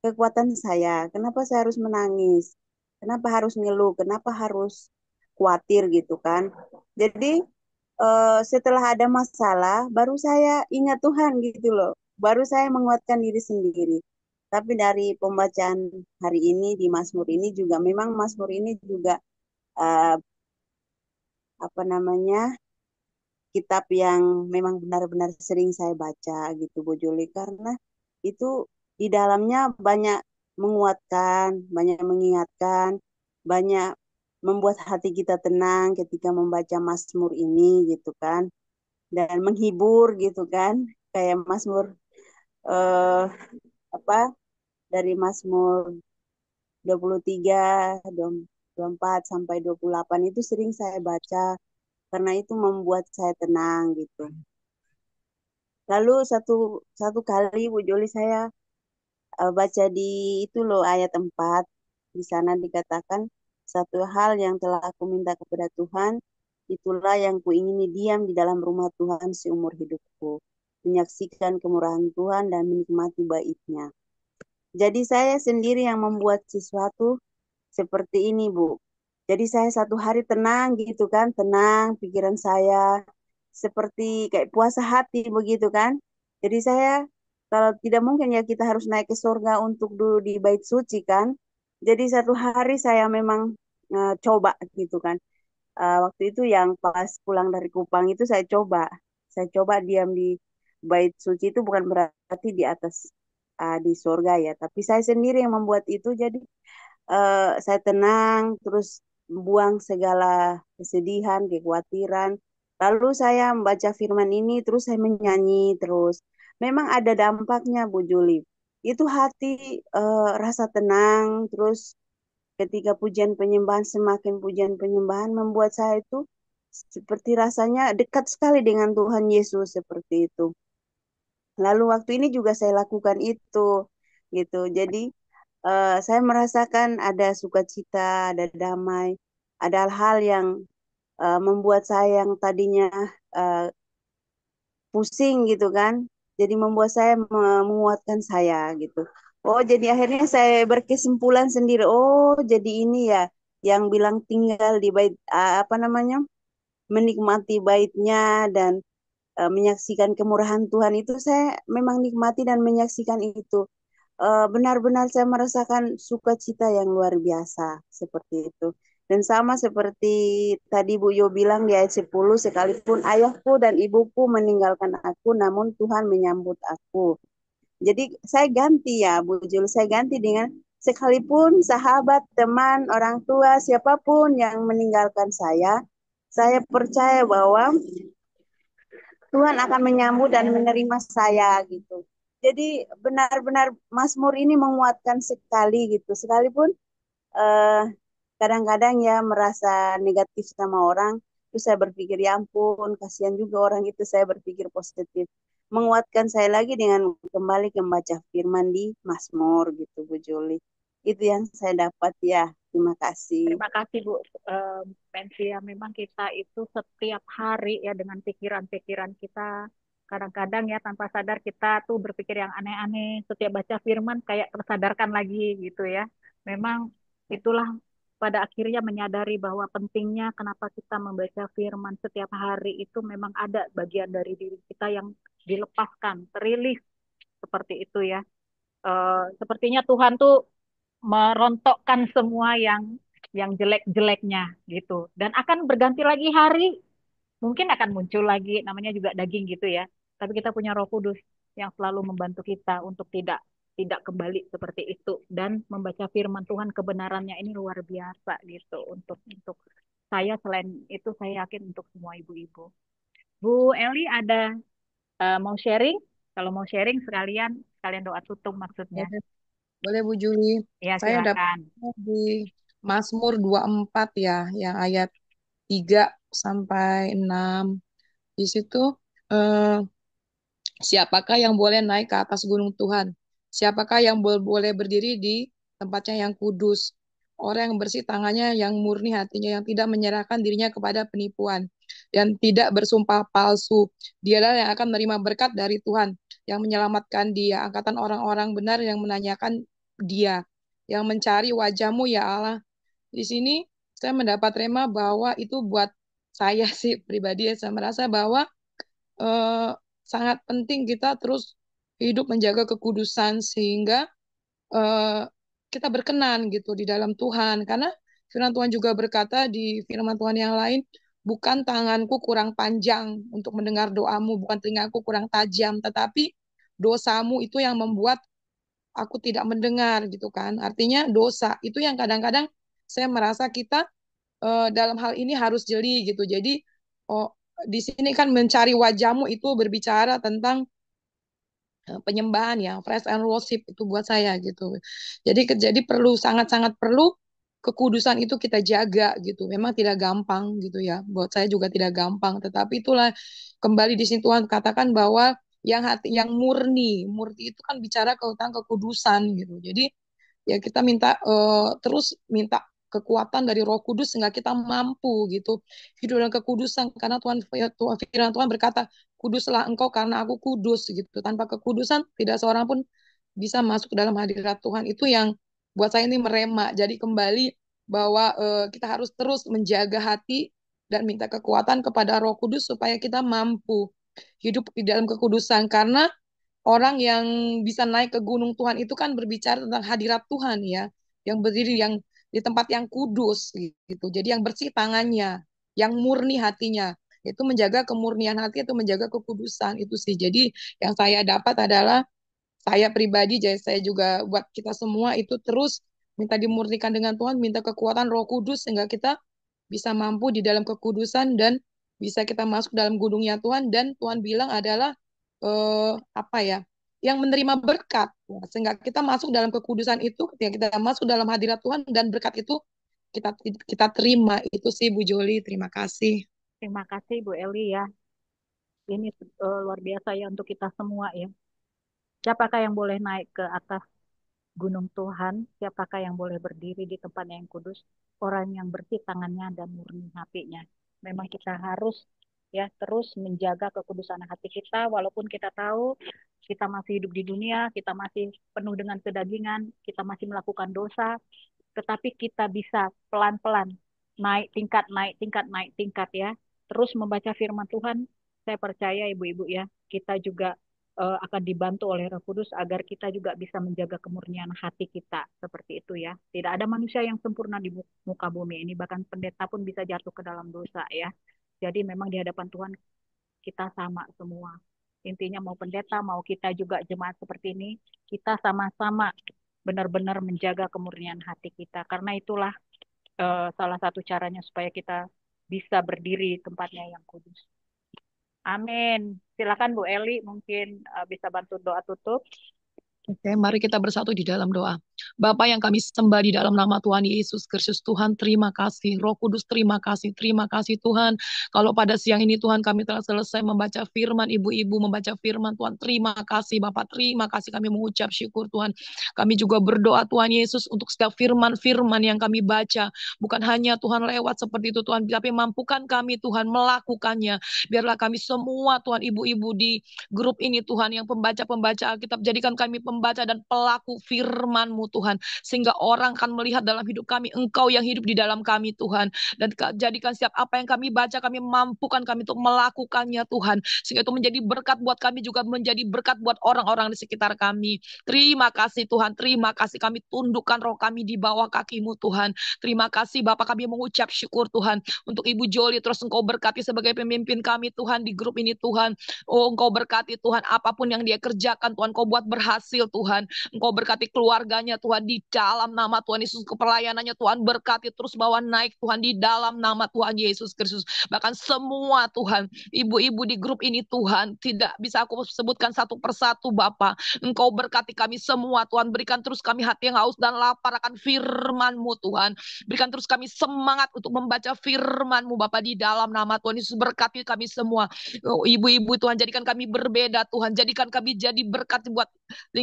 kekuatan saya, kenapa saya harus menangis? Kenapa harus ngeluh? Kenapa harus khawatir gitu kan? Jadi setelah ada masalah, baru saya ingat Tuhan gitu loh. Baru saya menguatkan diri sendiri. Tapi dari pembacaan hari ini di Mazmur ini juga memang Mazmur ini juga eh, apa namanya kitab yang memang benar-benar sering saya baca gitu Bu Juli karena itu di dalamnya banyak menguatkan, banyak mengingatkan, banyak membuat hati kita tenang ketika membaca Mazmur ini gitu kan dan menghibur gitu kan kayak Mazmur eh, apa dari Mazmur 23, 24 sampai 28 itu sering saya baca karena itu membuat saya tenang gitu. Lalu satu satu kali Bu Joli saya baca di itu loh ayat 4. Di sana dikatakan satu hal yang telah aku minta kepada Tuhan, itulah yang kuingini diam di dalam rumah Tuhan seumur hidupku. Menyaksikan kemurahan Tuhan dan menikmati baiknya. Jadi saya sendiri yang membuat sesuatu seperti ini, Bu. Jadi saya satu hari tenang gitu kan, tenang pikiran saya seperti kayak puasa hati begitu kan. Jadi saya kalau tidak mungkin ya kita harus naik ke surga untuk dulu di bait suci kan. Jadi satu hari saya memang coba gitu kan. Waktu itu yang pas pulang dari Kupang itu saya coba. Saya coba diam di bait suci itu bukan berarti di atas di surga ya, tapi saya sendiri yang membuat itu. Jadi saya tenang, terus buang segala kesedihan, kekhawatiran. Lalu saya membaca firman ini, terus saya menyanyi terus. Memang ada dampaknya, Bu Juli. Itu hati rasa tenang, terus ketika pujian penyembahan, semakin pujian penyembahan membuat saya itu seperti rasanya dekat sekali dengan Tuhan Yesus seperti itu. Lalu waktu ini juga saya lakukan itu, gitu. Jadi saya merasakan ada sukacita, ada damai, ada hal-hal yang membuat saya yang tadinya uh, pusing gitu kan. Jadi membuat saya menguatkan saya gitu. Oh, jadi akhirnya saya berkesimpulan sendiri. Oh, jadi ini ya yang bilang tinggal di bait apa namanya? Menikmati baitnya dan menyaksikan kemurahan Tuhan itu saya memang nikmati dan menyaksikan itu. Benar-benar saya merasakan sukacita yang luar biasa seperti itu. Dan sama seperti tadi Bu Yo bilang di ayat 10, sekalipun ayahku dan ibuku meninggalkan aku, namun Tuhan menyambut aku. Jadi saya ganti ya Bu Jul, saya ganti dengan sekalipun sahabat, teman, orang tua, siapapun yang meninggalkan saya percaya bahwa Tuhan akan menyambut dan menerima saya gitu. Jadi benar-benar Mazmur ini menguatkan sekali gitu. Sekalipun eh, kadang-kadang ya merasa negatif sama orang, terus saya berpikir ya ampun, kasihan juga orang itu, saya berpikir positif. Menguatkan saya lagi dengan kembali membaca firman di Mazmur gitu Bu Juli. Itu yang saya dapat ya. Terima kasih. Terima kasih Bu Mensia. Memang kita itu setiap hari ya dengan pikiran-pikiran kita, kadang-kadang ya tanpa sadar kita tuh berpikir yang aneh-aneh. Setiap baca firman kayak tersadarkan lagi gitu ya. Memang itulah pada akhirnya menyadari bahwa pentingnya kenapa kita membaca firman setiap hari itu memang ada bagian dari diri kita yang dilepaskan, terilis seperti itu ya. Sepertinya Tuhan tuh merontokkan semua yang jelek-jeleknya gitu. Dan akan berganti lagi hari, mungkin akan muncul lagi namanya juga daging gitu ya. Tapi kita punya Roh Kudus yang selalu membantu kita untuk tidak tidak kembali seperti itu dan membaca firman Tuhan kebenarannya ini luar biasa gitu untuk saya. Selain itu saya yakin untuk semua ibu-ibu. Bu Eli ada mau sharing? Kalau mau sharing sekalian sekalian doa tutup maksudnya. Boleh Bu Juli. Ya Saya dapat silakan. di Mazmur 24 ya, yang ayat 3 sampai 6. Di situ eh, siapakah yang boleh naik ke atas gunung Tuhan? Siapakah yang boleh berdiri di tempatnya yang kudus? Orang yang bersih tangannya, yang murni hatinya, yang tidak menyerahkan dirinya kepada penipuan, dan tidak bersumpah palsu. Dialah yang akan menerima berkat dari Tuhan, yang menyelamatkan dia. Angkatan orang-orang benar yang menanyakan dia, yang mencari wajahmu ya Allah. Di sini saya mendapat rema bahwa itu buat saya sih pribadi, saya merasa bahwa eh, sangat penting kita terus hidup menjaga kekudusan sehingga eh, kita berkenan gitu di dalam Tuhan. Karena firman Tuhan juga berkata di firman Tuhan yang lain, bukan tanganku kurang panjang untuk mendengar doamu, bukan telingaku kurang tajam, tetapi dosamu itu yang membuat aku tidak mendengar gitu kan. Artinya dosa itu yang kadang-kadang saya merasa kita dalam hal ini harus jeli gitu. Jadi oh, di sini kan mencari wajahmu itu berbicara tentang penyembahan ya, praise and worship itu buat saya gitu. Jadi perlu sangat-sangat perlu kekudusan itu kita jaga gitu. Memang tidak gampang gitu ya. Buat saya juga tidak gampang, tetapi itulah kembali di sini Tuhan katakan bahwa yang hati yang murni, murni itu kan bicara tentang kekudusan gitu. Jadi ya kita minta terus minta kekuatan dari Roh Kudus sehingga kita mampu gitu hidup dalam kekudusan karena firman Tuhan berkata kuduslah engkau karena aku kudus gitu. Tanpa kekudusan tidak seorang pun bisa masuk ke dalam hadirat Tuhan. Itu yang buat saya ini merema. Jadi kembali bahwa kita harus terus menjaga hati dan minta kekuatan kepada Roh Kudus supaya kita mampu hidup di dalam kekudusan karena orang yang bisa naik ke gunung Tuhan itu kan berbicara tentang hadirat Tuhan ya, yang berdiri yang di tempat yang kudus gitu. Jadi yang bersih tangannya, yang murni hatinya, itu menjaga kemurnian hati itu menjaga kekudusan itu sih. Jadi yang saya dapat adalah saya pribadi, jadi saya juga buat kita semua itu terus minta dimurnikan dengan Tuhan, minta kekuatan Roh Kudus sehingga kita bisa mampu di dalam kekudusan dan bisa kita masuk dalam gunungnya Tuhan dan Tuhan bilang adalah apa ya yang menerima berkat. Ya, sehingga kita masuk dalam kekudusan itu ketika kita masuk dalam hadirat Tuhan dan berkat itu kita kita terima itu sih Bu Joli. Terima kasih. Terima kasih Bu Eli ya. Ini luar biasa ya untuk kita semua ya. Siapakah yang boleh naik ke atas gunung Tuhan? Siapakah yang boleh berdiri di tempat yang kudus? Orang yang bersih tangannya dan murni hatinya. Memang kita harus ya, terus menjaga kekudusan hati kita walaupun kita tahu kita masih hidup di dunia, kita masih penuh dengan kedagingan, kita masih melakukan dosa, tetapi kita bisa pelan-pelan naik tingkat, naik tingkat, naik tingkat ya. Terus membaca firman Tuhan, saya percaya ibu-ibu ya, kita juga akan dibantu oleh Roh Kudus agar kita juga bisa menjaga kemurnian hati kita seperti itu ya. Tidak ada manusia yang sempurna di muka bumi ini, bahkan pendeta pun bisa jatuh ke dalam dosa ya. Jadi memang di hadapan Tuhan kita sama semua. Intinya mau pendeta, mau kita juga jemaat seperti ini, kita sama-sama benar-benar menjaga kemurnian hati kita. Karena itulah salah satu caranya supaya kita bisa berdiri di tempatnya yang kudus. Amin. Silakan Bu Eli, mungkin bisa bantu doa tutup. Oke, mari kita bersatu di dalam doa. Bapa yang kami sembah di dalam nama Tuhan Yesus Kristus, Tuhan terima kasih. Roh Kudus terima kasih Tuhan. Kalau pada siang ini Tuhan kami telah selesai membaca firman, ibu-ibu membaca firman Tuhan. Terima kasih Bapak, terima kasih kami mengucap syukur Tuhan. Kami juga berdoa Tuhan Yesus untuk setiap firman-firman yang kami baca. Bukan hanya Tuhan lewat seperti itu Tuhan, tapi mampukan kami Tuhan melakukannya. Biarlah kami semua Tuhan ibu-ibu di grup ini Tuhan yang pembaca-pembaca Alkitab, jadikan kami pembaca dan pelaku firman-Mu Tuhan, sehingga orang akan melihat dalam hidup kami Engkau yang hidup di dalam kami Tuhan, dan jadikan setiap apa yang kami baca kami mampukan kami untuk melakukannya Tuhan, sehingga itu menjadi berkat buat kami juga menjadi berkat buat orang-orang di sekitar kami. Terima kasih Tuhan, terima kasih kami tundukkan roh kami di bawah kaki-Mu Tuhan. Terima kasih Bapak, kami mengucap syukur Tuhan untuk Ibu Joli, terus Engkau berkati sebagai pemimpin kami Tuhan di grup ini Tuhan. Oh Engkau berkati Tuhan, apapun yang dia kerjakan Tuhan, Engkau buat berhasil Tuhan. Engkau berkati keluarganya Tuhan di dalam nama Tuhan Yesus, kepelayanannya Tuhan berkati, terus bawa naik Tuhan di dalam nama Tuhan Yesus Kristus. Bahkan semua Tuhan, ibu-ibu di grup ini Tuhan, tidak bisa aku sebutkan satu persatu Bapa. Engkau berkati kami semua Tuhan, berikan terus kami hati yang haus dan lapar akan firman-Mu Tuhan. Berikan terus kami semangat untuk membaca firman-Mu Bapa di dalam nama Tuhan Yesus, berkati kami semua. Oh, ibu-ibu Tuhan, jadikan kami berbeda Tuhan, jadikan kami jadi berkat buat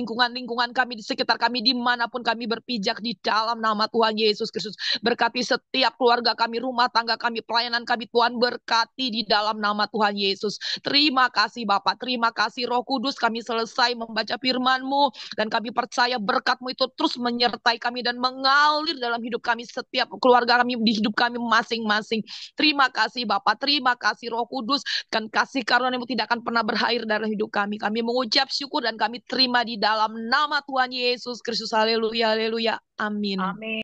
lingkungan-lingkungan kami di sekitar kami dimanapun kami berpijak di dalam nama Tuhan Yesus Kristus. Berkati setiap keluarga kami, rumah tangga kami, pelayanan kami Tuhan, berkati di dalam nama Tuhan Yesus. Terima kasih Bapak, terima kasih Roh Kudus, kami selesai membaca firman-Mu dan kami percaya berkat-Mu itu terus menyertai kami dan mengalir dalam hidup kami, setiap keluarga kami, di hidup kami masing-masing. Terima kasih Bapak, terima kasih Roh Kudus, dan kasih karunia-Mu tidak akan pernah berakhir dalam hidup kami. Kami mengucap syukur dan kami terima di dalam nama Tuhan Yesus Kristus. Haleluya, haleluya. Amin. Amin.